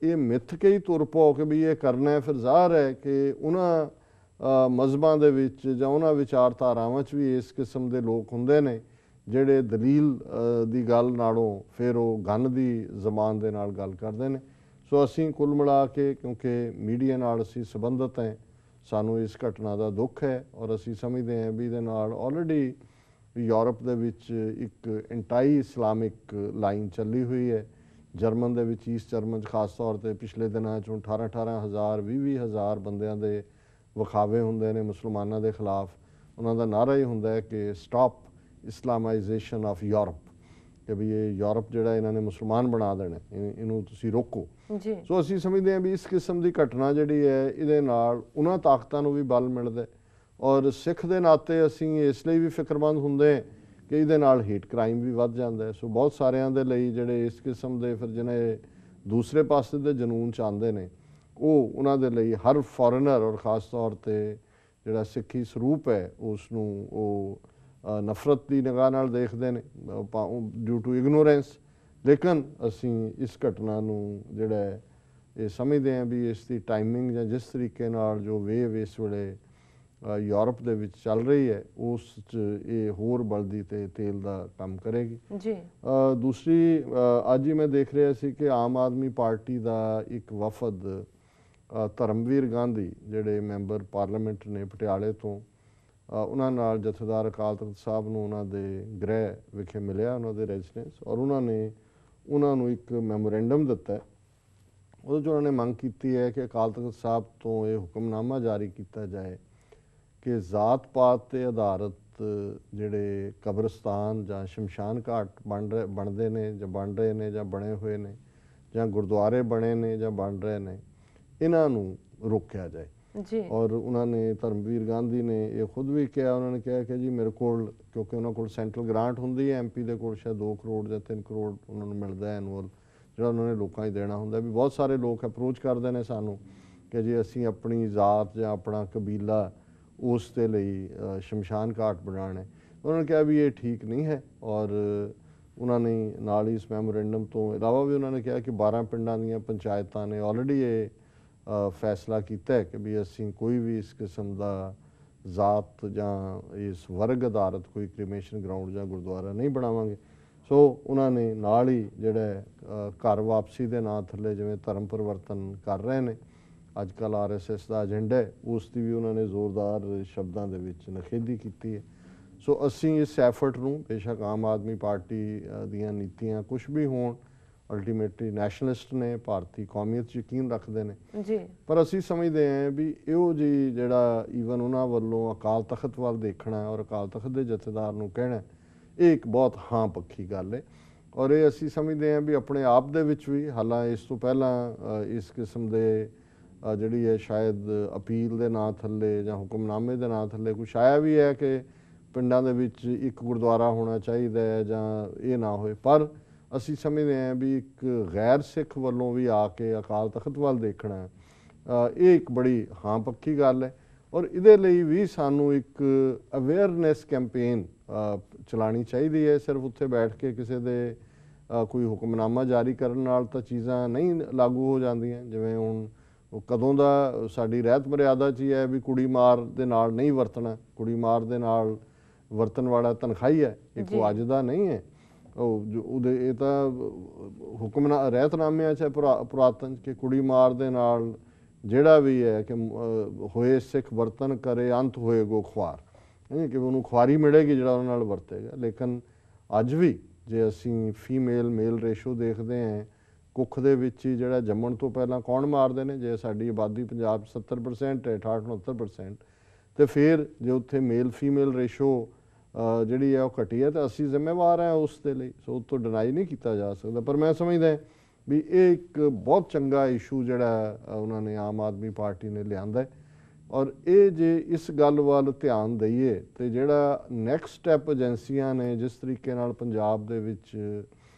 ਇਹ ਮਿੱਥ ਕੇ ਹੀ ਤੁਰ ਪਾਓ ਕਿ ਵੀ ਇਹ ਕਰਨਾ, ਫਿਰ ਜ਼ਾਹਰ ਹੈ ਕਿ ਉਹਨਾਂ ਮਜ਼ਹਬਾਂ ਦੇ ਵਿੱਚ ਜਾਂ ਉਹਨਾਂ ਵਿਚਾਰਧਾਰਾਵਾਂ 'ਚ ਵੀ ਇਸ ਕਿਸਮ ਦੇ ਲੋਕ ਹੁੰਦੇ ਨੇ ਜਿਹੜੇ ਦਲੀਲ ਦੀ ਗੱਲ ਨਾਲੋਂ ਫਿਰ ਉਹ ਗੰਨ ਦੀ ਜ਼ਬਾਨ ਦੇ ਨਾਲ ਗੱਲ ਕਰਦੇ ਨੇ। ਸੋ ਅਸੀਂ ਕੁੱਲ ਮਿਲਾ ਕੇ, ਕਿਉਂਕਿ ਮੀਡੀਆ ਨਾਲ ਅਸੀਂ ਸੰਬੰਧਿਤ ਹੈ, ਸਾਨੂੰ ਇਸ ਘਟਨਾ ਦਾ ਦੁੱਖ ਹੈ ਔਰ ਅਸੀਂ ਸਮਝਦੇ ਹਾਂ ਵੀ ਇਹਦੇ ਨਾਲ ਆਲਰੇਡੀ ਯੂਰਪ ਦੇ ਵਿੱਚ ਇੱਕ ਐਂਟਾਈ ਇਸਲਾਮਿਕ ਲਾਈਨ ਚੱਲੀ ਹੋਈ ਹੈ। ਜਰਮਨ ਦੇ ਵਿੱਚ, ਈਸਟ ਜਰਮਨ 'ਚ ਖਾਸ ਤੌਰ 'ਤੇ ਪਿਛਲੇ ਦਿਨਾਂ 'ਚੋਂ 18,000 20,000 ਬੰਦਿਆਂ ਦੇ ਵਿਖਾਵੇ ਹੁੰਦੇ ਨੇ ਮੁਸਲਮਾਨਾਂ ਦੇ ਖਿਲਾਫ। ਉਹਨਾਂ ਦਾ ਨਾਅਰਾ ਹੀ ਹੁੰਦਾ ਹੈ ਕਿ ਸਟਾਪ ਇਸਲਾਮਾਈਜੇਸ਼ਨ ਆਫ ਯੂਰਪ, ਕਿ ਵੀ ਇਹ ਯੂਰਪ ਜਿਹੜਾ ਇਹਨਾਂ ਨੇ ਮੁਸਲਮਾਨ ਬਣਾ ਦੇਣਾ, ਇਹਨੂੰ ਤੁਸੀਂ ਰੋਕੋ। ਸੋ ਅਸੀਂ ਸਮਝਦੇ ਹਾਂ ਵੀ ਇਸ ਕਿਸਮ ਦੀ ਘਟਨਾ ਜਿਹੜੀ ਹੈ ਇਹਦੇ ਨਾਲ ਉਹਨਾਂ ਤਾਕਤਾਂ ਨੂੰ ਵੀ ਬਲ ਮਿਲਦਾ, ਔਰ ਸਿੱਖ ਦੇ ਨਾਤੇ ਅਸੀਂ ਇਸ ਲਈ ਵੀ ਫਿਕਰਮੰਦ ਹੁੰਦੇ ਕਿ ਇਹਦੇ ਨਾਲ ਹੀਟ ਕ੍ਰਾਈਮ ਵੀ ਵੱਧ ਜਾਂਦਾ ਹੈ। ਸੋ ਬਹੁਤ ਸਾਰਿਆਂ ਦੇ ਲਈ ਜਿਹੜੇ ਇਸ ਕਿਸਮ ਦੇ ਫਿਰ ਜਿਹਨੇ ਦੂਸਰੇ ਪਾਸੇ ਦੇ ਜਨੂਨ 'ਚ ਆਉਂਦੇ ਨੇ, ਉਹ ਉਹਨਾਂ ਦੇ ਲਈ ਹਰ ਫੋਰਨਰ ਔਰ ਖ਼ਾਸ ਤੌਰ 'ਤੇ ਜਿਹੜਾ ਸਿੱਖੀ ਸਰੂਪ ਹੈ ਉਸ ਨੂੰ ਉਹ ਨਫ਼ਰਤ ਦੀ ਨਿਗਾਹ ਨਾਲ ਦੇਖਦੇ ਨੇ ਡਿਊ ਟੂ ਇਗਨੋਰੈਂਸ। ਲੇਕਿਨ ਅਸੀਂ ਇਸ ਘਟਨਾ ਨੂੰ ਜਿਹੜਾ ਇਹ ਸਮਝਦੇ ਹਾਂ ਵੀ ਇਸ ਦੀ ਟਾਈਮਿੰਗ ਜਾਂ ਜਿਸ ਤਰੀਕੇ ਨਾਲ ਜੋ ਵੇਵ ਇਸ ਵੇਲੇ ਯੂਰਪ ਦੇ ਵਿੱਚ ਚੱਲ ਰਹੀ ਹੈ ਉਸ 'ਚ ਇਹ ਹੋਰ ਬਲਦੀ ਤੇ ਤੇਲ ਦਾ ਕੰਮ ਕਰੇਗੀ। ਦੂਸਰੀ ਅੱਜ ਹੀ ਮੈਂ ਦੇਖ ਰਿਹਾ ਸੀ ਕਿ ਆਮ ਆਦਮੀ ਪਾਰਟੀ ਦਾ ਇੱਕ ਵਫਦ ਧਰਮਵੀਰ ਗਾਂਧੀ ਜਿਹੜੇ ਮੈਂਬਰ ਪਾਰਲੀਮੈਂਟ ਨੇ ਪਟਿਆਲੇ ਤੋਂ, ਉਹਨਾਂ ਨਾਲ ਜਥੇਦਾਰ ਅਕਾਲ ਤਖਤ ਸਾਹਿਬ ਨੂੰ ਉਹਨਾਂ ਦੇ ਗ੍ਰਹਿ ਵਿਖੇ ਮਿਲਿਆ, ਉਹਨਾਂ ਦੇ ਰੈਜ਼ੀਡੈਂਸ, ਔਰ ਉਹਨਾਂ ਨੇ ਉਹਨਾਂ ਨੂੰ ਇੱਕ ਮੈਮੋਰੈਂਡਮ ਦਿੱਤਾ। ਉਹਦੇ 'ਚ ਉਹਨਾਂ ਨੇ ਮੰਗ ਕੀਤੀ ਹੈ ਕਿ ਅਕਾਲ ਤਖਤ ਸਾਹਿਬ ਤੋਂ ਇਹ ਹੁਕਮਨਾਮਾ ਜਾਰੀ ਕੀਤਾ ਜਾਏ ਕਿ ਜ਼ਾਤ ਪਾਤ 'ਤੇ ਆਧਾਰਿਤ ਜਿਹੜੇ ਕਬਰਸਤਾਨ ਜਾਂ ਸ਼ਮਸ਼ਾਨ ਘਾਟ ਬਣਦੇ ਨੇ ਜਾਂ ਬਣ ਰਹੇ ਨੇ ਜਾਂ ਬਣੇ ਹੋਏ ਨੇ, ਜਾਂ ਗੁਰਦੁਆਰੇ ਬਣੇ ਨੇ ਜਾਂ ਬਣ ਰਹੇ ਨੇ, ਇਹਨਾਂ ਨੂੰ ਰੋਕਿਆ ਜਾਏ। ਔਰ ਉਹਨਾਂ ਨੇ ਧਰਮਵੀਰ ਗਾਂਧੀ ਨੇ ਇਹ ਖੁਦ ਵੀ ਕਿਹਾ, ਉਹਨਾਂ ਨੇ ਕਿਹਾ ਕਿ ਜੀ ਮੇਰੇ ਕੋਲ, ਕਿਉਂਕਿ ਉਹਨਾਂ ਕੋਲ ਸੈਂਟਰਲ ਗ੍ਰਾਂਟ ਹੁੰਦੀ ਹੈ, MP ਦੇ ਕੋਲ ਸ਼ਾਇਦ 2 ਕਰੋੜ ਜਾਂ 3 ਕਰੋੜ ਉਹਨਾਂ ਨੂੰ ਮਿਲਦਾ ਹੈ ਐਨੂਅਲ, ਜਿਹੜਾ ਉਹਨਾਂ ਨੇ ਲੋਕਾਂ 'ਚ ਦੇਣਾ ਹੁੰਦਾ। ਵੀ ਬਹੁਤ ਸਾਰੇ ਲੋਕ ਅਪਰੋਚ ਕਰਦੇ ਨੇ ਸਾਨੂੰ ਕਿ ਜੀ ਅਸੀਂ ਆਪਣੀ ਜ਼ਾਤ ਜਾਂ ਆਪਣਾ ਕਬੀਲਾ ਉਸ ਦੇ ਲਈ ਸ਼ਮਸ਼ਾਨ ਘਾਟ ਬਣਾਉਣਾ ਹੈ। ਉਹਨਾਂ ਨੇ ਕਿਹਾ ਵੀ ਇਹ ਠੀਕ ਨਹੀਂ ਹੈ, ਔਰ ਉਹਨਾਂ ਨੇ ਨਾਲ ਹੀ ਇਸ ਮੈਮੋਰੈਂਡਮ ਤੋਂ ਇਲਾਵਾ ਵੀ ਉਹਨਾਂ ਨੇ ਕਿਹਾ ਕਿ 12 ਪਿੰਡਾਂ ਦੀਆਂ ਪੰਚਾਇਤਾਂ ਨੇ ਆਲਰੇਡੀ ਇਹ ਫੈਸਲਾ ਕੀਤਾ ਹੈ ਕਿ ਵੀ ਅਸੀਂ ਕੋਈ ਵੀ ਇਸ ਕਿਸਮ ਦਾ ਜ਼ਾਤ ਜਾਂ ਇਸ ਵਰਗ ਆਧਾਰਿਤ ਕੋਈ ਕ੍ਰੀਮੇਸ਼ਨ ਗਰਾਊਂਡ ਜਾਂ ਗੁਰਦੁਆਰਾ ਨਹੀਂ ਬਣਾਵਾਂਗੇ। ਸੋ ਉਹਨਾਂ ਨੇ ਨਾਲ ਹੀ ਜਿਹੜਾ ਘਰ ਵਾਪਸੀ ਦੇ ਨਾਂ ਥੱਲੇ ਜਿਵੇਂ ਧਰਮ ਪਰਿਵਰਤਨ ਕਰ ਰਹੇ ਨੇ ਅੱਜ ਕੱਲ੍ਹ RSS ਦਾ ਏਜੰਡਾ ਹੈ, ਉਸ ਦੀ ਵੀ ਉਹਨਾਂ ਨੇ ਜ਼ੋਰਦਾਰ ਸ਼ਬਦਾਂ ਦੇ ਵਿੱਚ ਨਿਖੇਧੀ ਕੀਤੀ ਹੈ। ਸੋ ਅਸੀਂ ਇਸ ਐਫਰਟ ਨੂੰ, ਬੇਸ਼ੱਕ ਆਮ ਆਦਮੀ ਪਾਰਟੀ ਦੀਆਂ ਨੀਤੀਆਂ ਕੁਛ ਵੀ ਹੋਣ, ਅਲਟੀਮੇਟਲੀ ਨੈਸ਼ਨਲਿਸਟ ਨੇ, ਭਾਰਤੀ ਕੌਮੀਅਤ 'ਚ ਯਕੀਨ ਰੱਖਦੇ ਨੇ ਜੀ। ਪਰ ਅਸੀਂ ਸਮਝਦੇ ਹਾਂ ਵੀ ਇਹੋ ਜਿਹੀ ਜਿਹੜਾ ਈਵਨ ਉਹਨਾਂ ਵੱਲੋਂ ਅਕਾਲ ਤਖਤ ਵੱਲ ਦੇਖਣਾ ਔਰ ਅਕਾਲ ਤਖਤ ਦੇ ਜਥੇਦਾਰ ਨੂੰ ਕਹਿਣਾ ਇਹ ਇੱਕ ਬਹੁਤ ਹਾਂ ਪੱਖੀ ਗੱਲ ਹੈ। ਔਰ ਇਹ ਅਸੀਂ ਸਮਝਦੇ ਹਾਂ ਵੀ ਆਪਣੇ ਆਪ ਦੇ ਵਿੱਚ ਵੀ ਹਾਲਾਂ ਇਸ ਤੋਂ ਪਹਿਲਾਂ ਇਸ ਕਿਸਮ ਦੇ ਜਿਹੜੀ ਹੈ ਸ਼ਾਇਦ ਅਪੀਲ ਦੇ ਨਾਂ ਥੱਲੇ ਜਾਂ ਹੁਕਮਨਾਮੇ ਦੇ ਨਾਂ ਥੱਲੇ ਕੁਛ ਆਇਆ ਵੀ ਹੈ ਕਿ ਪਿੰਡਾਂ ਦੇ ਵਿੱਚ ਇੱਕ ਗੁਰਦੁਆਰਾ ਹੋਣਾ ਚਾਹੀਦਾ ਹੈ ਜਾਂ ਇਹ ਨਾ ਹੋਏ, ਪਰ ਅਸੀਂ ਸਮਝਦੇ ਹਾਂ ਵੀ ਇੱਕ ਗੈਰ ਸਿੱਖ ਵੱਲੋਂ ਵੀ ਆ ਕੇ ਅਕਾਲ ਤਖਤ ਵੱਲ ਦੇਖਣਾ ਇਹ ਇੱਕ ਬੜੀ ਹਾਂ ਪੱਕੀ ਗੱਲ ਹੈ। ਔਰ ਇਹਦੇ ਲਈ ਵੀ ਸਾਨੂੰ ਇੱਕ ਅਵੇਅਰਨੈਸ ਕੈਂਪੇਨ ਚਲਾਉਣੀ ਚਾਹੀਦੀ ਹੈ। ਸਿਰਫ ਉੱਥੇ ਬੈਠ ਕੇ ਕਿਸੇ ਦੇ ਕੋਈ ਹੁਕਮਨਾਮਾ ਜਾਰੀ ਕਰਨ ਨਾਲ ਤਾਂ ਚੀਜ਼ਾਂ ਨਹੀਂ ਲਾਗੂ ਹੋ ਜਾਂਦੀਆਂ। ਜਿਵੇਂ ਹੁਣ ਕਦੋਂ ਦਾ ਸਾਡੀ ਰਹਿਤ ਮਰਿਆਦਾ 'ਚ ਹੀ ਹੈ ਵੀ ਕੁੜੀ ਮਾਰ ਦੇ ਨਾਲ ਨਹੀਂ ਵਰਤਣਾ, ਕੁੜੀ ਮਾਰ ਦੇ ਨਾਲ ਵਰਤਣ ਵਾਲਾ ਤਨਖਾਹੀ ਹੈ, ਇੱਕ ਉਹ ਅੱਜ ਦਾ ਨਹੀਂ ਹੈ। ਉਹਦੇ ਇਹ ਤਾਂ ਰਹਿਤਨਾਮਿਆਂ 'ਚ ਪੁਰਾਤਨ ਕਿ ਕੁੜੀ ਮਾਰ ਦੇ ਨਾਲ ਜਿਹੜਾ ਵੀ ਹੈ ਕਿ ਹੋਏ ਸਿੱਖ ਵਰਤਨ ਕਰੇ ਅੰਤ ਹੋਏ ਗੋ ਖੁਆਰ, ਕਿ ਉਹਨੂੰ ਖੁਆਰੀ ਮਿਲੇਗੀ ਜਿਹੜਾ ਉਹਨਾਂ ਨਾਲ ਵਰਤੇਗਾ। ਲੇਕਿਨ ਅੱਜ ਵੀ ਜੇ ਅਸੀਂ ਫੀਮੇਲ ਮੇਲ ਰੇਸ਼ੋ ਦੇਖਦੇ ਹਾਂ, ਕੁੱਖ ਦੇ ਵਿੱਚ ਹੀ ਜਿਹੜਾ ਜੰਮਣ ਤੋਂ ਪਹਿਲਾਂ ਕੌਣ ਮਾਰਦੇ ਨੇ, ਜੇ ਸਾਡੀ ਆਬਾਦੀ ਪੰਜਾਬ 70% ਹੈ 68-69%, ਤੇ ਫਿਰ ਜੇ ਉੱਥੇ ਮੇਲ ਫੀਮੇਲ ਰੇਸ਼ੋ ਜਿਹੜੀ ਹੈ ਉਹ ਘਟੀ ਹੈ ਤਾਂ ਅਸੀਂ ਜ਼ਿੰਮੇਵਾਰ ਹਾਂ ਉਸ ਦੇ ਲਈ। ਸੋ ਉੱਥੋਂ ਡਿਨਾਈ ਨਹੀਂ ਕੀਤਾ ਜਾ ਸਕਦਾ। ਪਰ ਮੈਂ ਸਮਝਦਾ ਵੀ ਇਹ ਇੱਕ ਬਹੁਤ ਚੰਗਾ ਇਸ਼ੂ ਜਿਹੜਾ ਉਹਨਾਂ ਨੇ ਆਮ ਆਦਮੀ ਪਾਰਟੀ ਨੇ ਲਿਆਂਦਾ ਹੈ। ਔਰ ਇਹ ਜੇ ਇਸ ਗੱਲ ਵੱਲ ਧਿਆਨ ਦਈਏ ਤੇ ਜਿਹੜਾ ਨੈਕਸਟ ਸਟੈਪ ਏਜੰਸੀਆਂ ਨੇ ਜਿਸ ਤਰੀਕੇ ਨਾਲ ਪੰਜਾਬ ਦੇ ਵਿੱਚ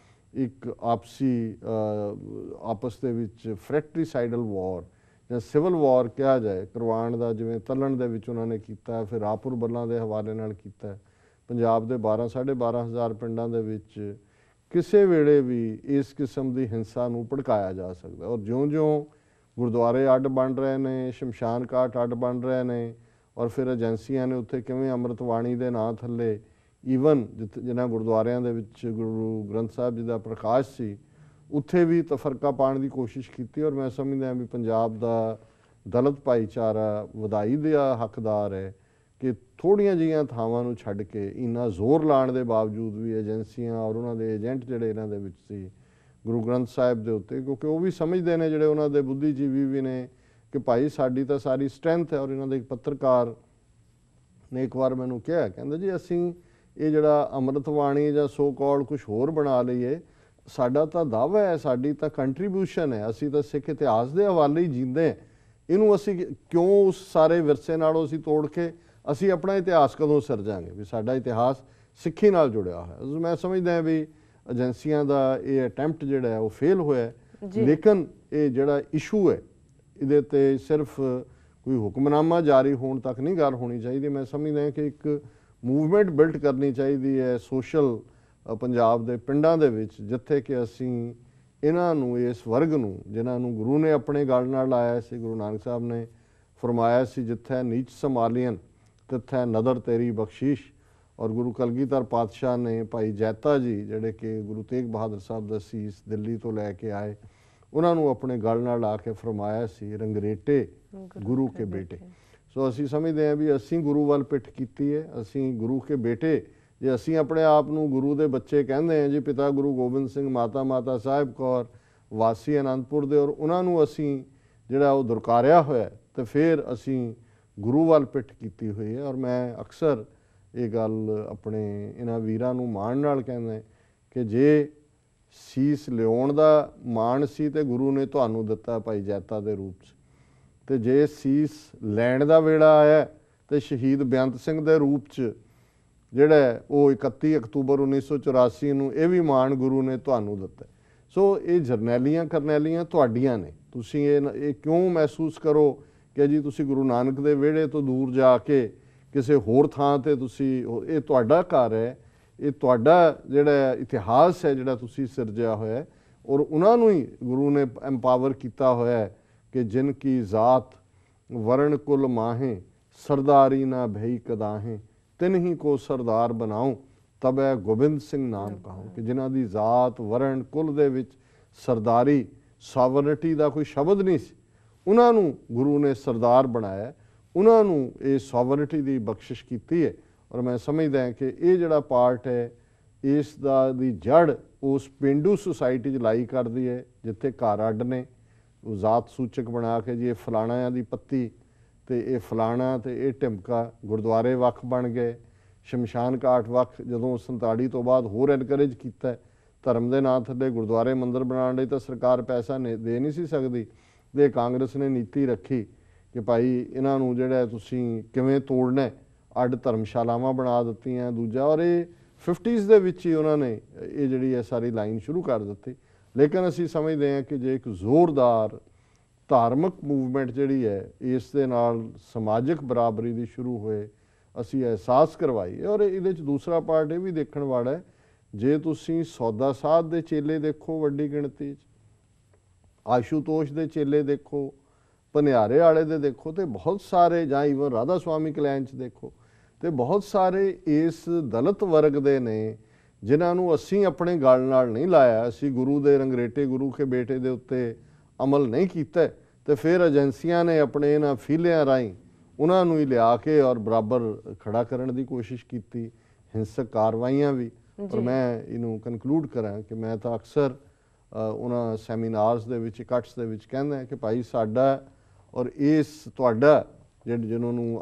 ਇੱਕ ਆਪਸ ਦੇ ਵਿੱਚ ਫਰੈਕਟਰੀਸਾਈਡਲ ਵਾਰ ਜਾਂ ਸਿਵਲ ਵਾਰ ਕਿਹਾ ਜਾਏ ਕਰਵਾਉਣ ਦਾ, ਜਿਵੇਂ ਤਲਣ ਦੇ ਵਿੱਚ ਉਹਨਾਂ ਨੇ ਕੀਤਾ, ਫਿਰ ਰਾਪੁਰ ਬੱਲਾਂ ਦੇ ਹਵਾਲੇ ਨਾਲ ਕੀਤਾ, ਪੰਜਾਬ ਦੇ 12,500 ਪਿੰਡਾਂ ਦੇ ਵਿੱਚ ਕਿਸੇ ਵੇਲੇ ਵੀ ਇਸ ਕਿਸਮ ਦੀ ਹਿੰਸਾ ਨੂੰ ਭੜਕਾਇਆ ਜਾ ਸਕਦਾ। ਔਰ ਜਿਉਂ-ਜਿਉਂ ਗੁਰਦੁਆਰੇ ਅੱਡ ਬਣ ਰਹੇ ਨੇ, ਸ਼ਮਸ਼ਾਨ ਘਾਟ ਅੱਡ ਬਣ ਰਹੇ ਨੇ, ਔਰ ਫਿਰ ਏਜੰਸੀਆਂ ਨੇ ਉੱਥੇ ਕਿਵੇਂ ਅੰਮ੍ਰਿਤ ਬਾਣੀ ਦੇ ਨਾਂ ਥੱਲੇ ਈਵਨ ਜਿਨ੍ਹਾਂ ਗੁਰਦੁਆਰਿਆਂ ਦੇ ਵਿੱਚ ਗੁਰੂ ਗ੍ਰੰਥ ਸਾਹਿਬ ਜੀ ਦਾ ਪ੍ਰਕਾਸ਼ ਸੀ ਉੱਥੇ ਵੀ ਤਫਰਕਾ ਪਾਉਣ ਦੀ ਕੋਸ਼ਿਸ਼ ਕੀਤੀ। ਔਰ ਮੈਂ ਸਮਝਦਾ ਵੀ ਪੰਜਾਬ ਦਾ ਦਲਿਤ ਭਾਈਚਾਰਾ ਵਧਾਈ ਦਾ ਹੱਕਦਾਰ ਹੈ ਕਿ ਥੋੜ੍ਹੀਆਂ ਜਿਹੀਆਂ ਥਾਵਾਂ ਨੂੰ ਛੱਡ ਕੇ ਇੰਨਾ ਜ਼ੋਰ ਲਾਉਣ ਦੇ ਬਾਵਜੂਦ ਵੀ ਏਜੰਸੀਆਂ ਔਰ ਉਹਨਾਂ ਦੇ ਏਜੰਟ ਜਿਹੜੇ ਇਹਨਾਂ ਦੇ ਵਿੱਚ ਸੀ ਗੁਰੂ ਗ੍ਰੰਥ ਸਾਹਿਬ ਦੇ ਉੱਤੇ, ਕਿਉਂਕਿ ਉਹ ਵੀ ਸਮਝਦੇ ਨੇ ਜਿਹੜੇ ਉਹਨਾਂ ਦੇ ਬੁੱਧੀਜੀਵੀ ਵੀ ਨੇ ਕਿ ਭਾਈ ਸਾਡੀ ਤਾਂ ਸਾਰੀ ਸਟਰੈਂਥ ਹੈ। ਔਰ ਇਹਨਾਂ ਦੇ ਇੱਕ ਪੱਤਰਕਾਰ ਨੇ ਇੱਕ ਵਾਰ ਮੈਨੂੰ ਕਿਹਾ, ਕਹਿੰਦਾ ਜੀ ਅਸੀਂ ਇਹ ਜਿਹੜਾ ਅੰਮ੍ਰਿਤ ਬਾਣੀ ਜਾਂ ਸੋ ਕਾਲਡ ਕੁਛ ਹੋਰ ਬਣਾ ਲਈਏ, ਸਾਡਾ ਤਾਂ ਦਾਅਵਾ ਹੈ, ਸਾਡੀ ਤਾਂ ਕੰਟਰੀਬਿਊਸ਼ਨ ਹੈ, ਅਸੀਂ ਤਾਂ ਸਿੱਖ ਇਤਿਹਾਸ ਦੇ ਹਵਾਲੇ ਹੀ ਜੀਂਦੇ, ਇਹਨੂੰ ਅਸੀਂ ਕਿਉਂ ਉਸ ਸਾਰੇ ਵਿਰਸੇ ਨਾਲੋਂ ਅਸੀਂ ਤੋੜ ਕੇ ਅਸੀਂ ਆਪਣਾ ਇਤਿਹਾਸ ਕਦੋਂ ਸਿਰਜਾਂਗੇ ਵੀ ਸਾਡਾ ਇਤਿਹਾਸ ਸਿੱਖੀ ਨਾਲ ਜੁੜਿਆ ਹੋਇਆ। ਮੈਂ ਸਮਝਦਾ ਵੀ ਏਜੰਸੀਆਂ ਦਾ ਇਹ ਅਟੈਂਪਟ ਜਿਹੜਾ ਹੈ ਉਹ ਫੇਲ ਹੋਇਆ। ਲੇਕਿਨ ਇਹ ਜਿਹੜਾ ਇਸ਼ੂ ਹੈ ਇਹਦੇ ਤੇ ਸਿਰਫ ਕੋਈ ਹੁਕਮਨਾਮਾ ਜਾਰੀ ਹੋਣ ਤੱਕ ਨਹੀਂ ਗੱਲ ਹੋਣੀ ਚਾਹੀਦੀ। ਮੈਂ ਸਮਝਦਾ ਕਿ ਇੱਕ ਮੂਵਮੈਂਟ ਬਿਲਡ ਕਰਨੀ ਚਾਹੀਦੀ ਹੈ ਸੋਸ਼ਲ ਪੰਜਾਬ ਦੇ ਪਿੰਡਾਂ ਦੇ ਵਿੱਚ, ਜਿੱਥੇ ਕਿ ਅਸੀਂ ਇਹਨਾਂ ਨੂੰ, ਇਸ ਵਰਗ ਨੂੰ ਜਿਨ੍ਹਾਂ ਨੂੰ ਗੁਰੂ ਨੇ ਆਪਣੇ ਗਲ ਨਾਲ ਲਾਇਆ ਸੀ, ਗੁਰੂ ਨਾਨਕ ਸਾਹਿਬ ਨੇ ਫਰਮਾਇਆ ਸੀ ਜਿੱਥੇ ਨੀਚ ਸੰਭਾਲੀਅਨ ਤਿੱਥੇ ਨਦਰ ਤੇਰੀ ਬਖਸ਼ੀਸ਼, ਔਰ ਗੁਰੂ ਕਲਗੀਧਰ ਪਾਤਸ਼ਾਹ ਨੇ ਭਾਈ ਜੈਤਾ ਜੀ ਜਿਹੜੇ ਕਿ ਗੁਰੂ ਤੇਗ ਬਹਾਦਰ ਸਾਹਿਬ ਦਾ ਸੀਸ ਦਿੱਲੀ ਤੋਂ ਲੈ ਕੇ ਆਏ, ਉਹਨਾਂ ਨੂੰ ਆਪਣੇ ਗਲ ਨਾਲ ਲਾ ਕੇ ਫਰਮਾਇਆ ਸੀ ਰੰਗਰੇਟੇ ਗੁਰੂ ਕੇ ਬੇਟੇ। ਸੋ ਅਸੀਂ ਸਮਝਦੇ ਹਾਂ ਵੀ ਅਸੀਂ ਗੁਰੂ ਵੱਲ ਪਿੱਠ ਕੀਤੀ ਹੈ, ਅਸੀਂ ਗੁਰੂ ਕੇ ਬੇਟੇ, ਜੇ ਅਸੀਂ ਆਪਣੇ ਆਪ ਨੂੰ ਗੁਰੂ ਦੇ ਬੱਚੇ ਕਹਿੰਦੇ ਹਾਂ ਜੀ, ਪਿਤਾ ਗੁਰੂ ਗੋਬਿੰਦ ਸਿੰਘ, ਮਾਤਾ ਸਾਹਿਬ ਕੌਰ ਵਾਸੀ ਆਨੰਦਪੁਰ ਦੇ, ਔਰ ਉਹਨਾਂ ਨੂੰ ਅਸੀਂ ਜਿਹੜਾ ਉਹ ਦੁਰਕਾਰਿਆ ਹੋਇਆ, ਤੇ ਫਿਰ ਅਸੀਂ ਗੁਰੂ ਵੱਲ ਪਿੱਠ ਕੀਤੀ ਹੋਈ ਹੈ। ਔਰ ਮੈਂ ਅਕਸਰ ਇਹ ਗੱਲ ਆਪਣੇ ਇਹਨਾਂ ਵੀਰਾਂ ਨੂੰ ਮਾਣ ਨਾਲ ਕਹਿੰਦਾ ਕਿ ਜੇ ਸੀਸ ਲਿਆਉਣ ਦਾ ਮਾਣ ਸੀ ਤੇ ਗੁਰੂ ਨੇ ਤੁਹਾਨੂੰ ਦਿੱਤਾ ਭਾਈ ਜੈਤਾ ਦੇ ਰੂਪ 'ਚ, ਤੇ ਜੇ ਸੀਸ ਲੈਣ ਦਾ ਵੇਲਾ ਆਇਆ ਤੇ ਸ਼ਹੀਦ ਬੇਅੰਤ ਸਿੰਘ ਦੇ ਰੂਪ 'ਚ ਜਿਹੜਾ ਉਹ 31 ਅਕਤੂਬਰ 1984 ਨੂੰ ਇਹ ਵੀ ਮਾਣ ਗੁਰੂ ਨੇ ਤੁਹਾਨੂੰ ਦਿੱਤਾ। ਸੋ ਇਹ ਜਰਨੈਲੀਆਂ ਕਰਨੈਲੀਆਂ ਤੁਹਾਡੀਆਂ ਨੇ, ਤੁਸੀਂ ਇਹ ਕਿਉਂ ਮਹਿਸੂਸ ਕਰੋ ਕਿ ਜੀ ਤੁਸੀਂ ਗੁਰੂ ਨਾਨਕ ਦੇ ਵਿਹੜੇ ਤੋਂ ਦੂਰ ਜਾ ਕੇ ਕਿਸੇ ਹੋਰ ਥਾਂ ਤੇ ਤੁਸੀਂ, ਇਹ ਤੁਹਾਡਾ ਘਰ ਹੈ, ਇਹ ਤੁਹਾਡਾ ਜਿਹੜਾ ਇਤਿਹਾਸ ਹੈ ਜਿਹੜਾ ਤੁਸੀਂ ਸਿਰਜਿਆ ਹੋਇਆ, ਔਰ ਉਹਨਾਂ ਨੂੰ ਹੀ ਗੁਰੂ ਨੇ ਐਮਪਾਵਰ ਕੀਤਾ ਹੋਇਆ ਕਿ ਜਿਨ ਕੀ ਜ਼ਾਤ ਵਰਣ ਕੁਲ ਮਾਹੇ ਸਰਦਾਰੀ ਨਾ ਭਈ ਕਦਾਹੇ ਤਿਨ ਹੀ ਕੋ ਸਰਦਾਰ ਬਣਾਉ ਤਬੈ ਗੋਬਿੰਦ ਸਿੰਘ ਨਾਮ ਕਹਾਉ, ਕਿ ਜਿਨ੍ਹਾਂ ਦੀ ਜ਼ਾਤ ਵਰਣ ਕੁਲ ਦੇ ਵਿੱਚ ਸਰਦਾਰੀ ਸੋਵਰਨਿਟੀ ਦਾ ਕੋਈ ਸ਼ਬਦ ਨਹੀਂ ਸੀ, ਉਹਨਾਂ ਨੂੰ ਗੁਰੂ ਨੇ ਸਰਦਾਰ ਬਣਾਇਆ, ਉਹਨਾਂ ਨੂੰ ਇਹ ਸੋਵਰਨਿਟੀ ਦੀ ਬਖਸ਼ਿਸ਼ ਕੀਤੀ ਹੈ। ਔਰ ਮੈਂ ਸਮਝਦਾ ਕਿ ਇਹ ਜਿਹੜਾ ਪਾਰਟ ਹੈ ਇਸ ਦਾ ਦੀ ਜੜ ਉਸ ਪੇਂਡੂ ਸੁਸਾਇਟੀ 'ਚ ਲਾਈ ਕਰਦੀ ਹੈ ਜਿੱਥੇ ਘਰ ਅੱਡ ਨੇ, ਉਹ ਜ਼ਾਤ ਸੂਚਕ ਬਣਾ ਕੇ ਜੀ ਇਹ ਫਲਾਣਿਆਂ ਦੀ ਪੱਤੀ ਤੇ ਇਹ ਫਲਾਣਾ ਤੇ ਇਹ ਢਿਮਕਾ, ਗੁਰਦੁਆਰੇ ਵੱਖ ਬਣ ਗਏ, ਸ਼ਮਸ਼ਾਨ ਘਾਟ ਵੱਖ। ਜਦੋਂ 47 ਤੋਂ ਬਾਅਦ ਹੋਰ ਐਨਕਰੇਜ ਕੀਤਾ ਧਰਮ ਦੇ ਨਾਂ ਥੱਲੇ ਗੁਰਦੁਆਰੇ ਮੰਦਿਰ ਬਣਾਉਣ ਲਈ ਤਾਂ ਸਰਕਾਰ ਪੈਸਾ ਦੇ ਨਹੀਂ ਸੀ ਸਕਦੀ, ਤੇ ਕਾਂਗਰਸ ਨੇ ਨੀਤੀ ਰੱਖੀ ਕਿ ਭਾਈ ਇਹਨਾਂ ਨੂੰ ਜਿਹੜਾ ਤੁਸੀਂ ਕਿਵੇਂ ਤੋੜਨਾ, ਅੱਡ ਧਰਮਸ਼ਾਲਾਵਾਂ ਬਣਾ ਦਿੱਤੀਆਂ। ਦੂਜਾ, ਔਰ ਇਹ 50s ਦੇ ਵਿੱਚ ਹੀ ਉਹਨਾਂ ਨੇ ਇਹ ਜਿਹੜੀ ਹੈ ਸਾਰੀ ਲਾਈਨ ਸ਼ੁਰੂ ਕਰ ਦਿੱਤੀ। ਲੇਕਿਨ ਅਸੀਂ ਸਮਝਦੇ ਹਾਂ ਕਿ ਜੇ ਇੱਕ ਜ਼ੋਰਦਾਰ ਧਾਰਮਿਕ ਮੂਵਮੈਂਟ ਜਿਹੜੀ ਹੈ ਇਸ ਦੇ ਨਾਲ ਸਮਾਜਿਕ ਬਰਾਬਰੀ ਦੀ ਸ਼ੁਰੂ ਹੋਏ, ਅਸੀਂ ਅਹਿਸਾਸ ਕਰਵਾਈਏ। ਔਰ ਇਹਦੇ 'ਚ ਦੂਸਰਾ ਪਾਰਟ ਇਹ ਵੀ ਦੇਖਣ ਵਾਲਾ ਹੈ, ਜੇ ਤੁਸੀਂ ਸੌਦਾ ਸਾਧ ਦੇ ਚੇਲੇ ਦੇਖੋ ਵੱਡੀ ਗਿਣਤੀ 'ਚ, ਆਸ਼ੂਤੋਸ਼ ਦੇ ਚੇਲੇ ਦੇਖੋ, ਭਨਿਆਰੇ ਵਾਲੇ ਦੇ ਦੇਖੋ, ਤੇ ਬਹੁਤ ਸਾਰੇ, ਜਾਂ ਈਵਨ ਰਾਧਾ ਸੁਆਮੀ ਕਲੈਨ 'ਚ ਦੇਖੋ, ਤੇ ਬਹੁਤ ਸਾਰੇ ਇਸ ਦਲਿਤ ਵਰਗ ਦੇ ਨੇ ਜਿਨ੍ਹਾਂ ਨੂੰ ਅਸੀਂ ਆਪਣੇ ਗਲ ਨਾਲ ਨਹੀਂ ਲਾਇਆ, ਅਸੀਂ ਗੁਰੂ ਦੇ ਰੰਗਰੇਟੇ ਗੁਰੂ ਕੇ ਬੇਟੇ ਦੇ ਉੱਤੇ ਅਮਲ ਨਹੀਂ ਕੀਤਾ, ਤੇ ਫਿਰ ਏਜੰਸੀਆਂ ਨੇ ਆਪਣੇ ਇਹਨਾਂ ਫੀਲਿਆਂ ਰਾਹੀਂ ਉਹਨਾਂ ਨੂੰ ਹੀ ਲਿਆ ਕੇ ਔਰ ਬਰਾਬਰ ਖੜਾ ਕਰਨ ਦੀ ਕੋਸ਼ਿਸ਼ ਕੀਤੀ, ਹਿੰਸਕ ਕਾਰਵਾਈਆਂ ਵੀ। ਪਰ ਮੈਂ ਇਹਨੂੰ ਕਨਕਲੂਡ ਕਰਾਂ ਕਿ ਮੈਂ ਤਾਂ ਅਕਸਰ ਉਹਨਾਂ ਸੈਮੀਨਾਰਸ ਦੇ ਵਿੱਚ, ਇਕੱਠs ਦੇ ਵਿੱਚ ਕਹਿੰਦਾ ਕਿ ਭਾਈ ਸਾਡਾ ਔਰ ਇਸ ਤੁਹਾਡਾ ਜਿਹਨਾਂ ਨੂੰ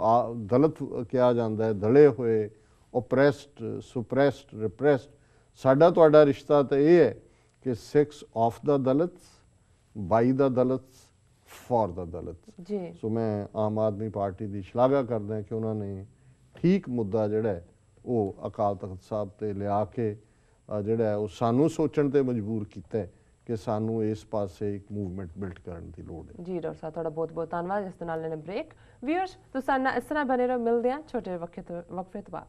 ਦਲਿਤ ਕਿਹਾ ਜਾਂਦਾ ਹੈ, ਦਲੇ ਹੋਏ, ਓਪਰੈਸਡ, ਸੁਪਰੈਸਡ, ਰਿਪਰੈਸਡ, ਸਾਡਾ ਤੁਹਾਡਾ ਰਿਸ਼ਤਾ ਤਾਂ ਇਹ ਹੈ ਕਿ 6 of the ਦਲਿਤਸ, by the ਦਲਿਤਸ, for ਦਾ ਦਲਿਤਸ। ਜੀ ਸੋ ਮੈਂ ਆਮ ਆਦਮੀ ਪਾਰਟੀ ਦੀ ਸ਼ਲਾਘਾ ਕਰਦਾ ਕਿ ਉਹਨਾਂ ਨੇ ਠੀਕ ਮੁੱਦਾ ਜਿਹੜਾ ਹੈ ਉਹ ਅਕਾਲ ਤਖਤ ਸਾਹਿਬ ਤੇ ਲਿਆ ਕੇ ਜਿਹੜਾ ਹੈ ਉਹ ਸਾਨੂੰ ਸੋਚਣ ਤੇ ਮਜਬੂਰ ਕੀਤਾ ਕਿ ਸਾਨੂੰ ਇਸ ਪਾਸੇ ਇੱਕ ਮੂਵਮੈਂਟ ਬਿਲਡ ਕਰਨ ਦੀ ਲੋੜ ਹੈ। ਜੀ ਡਾਕਟਰ ਸਾਹਿਬ, ਤੁਹਾਡਾ ਬਹੁਤ ਬਹੁਤ ਧੰਨਵਾਦ। ਇਸ ਦੇ ਨਾਲ ਲੈਣੇ ਬ੍ਰੇਕ। ਵੀਅਰਸ, ਤੁਸੀਂ ਸਾਡੇ ਨਾਲ ਇਸ ਤਰ੍ਹਾਂ ਬਣੇ ਰਹੋ, ਮਿਲਦੇ ਹਾਂ ਛੋਟੇ ਵਕਫੇ ਤੋਂ ਬਾਅਦ।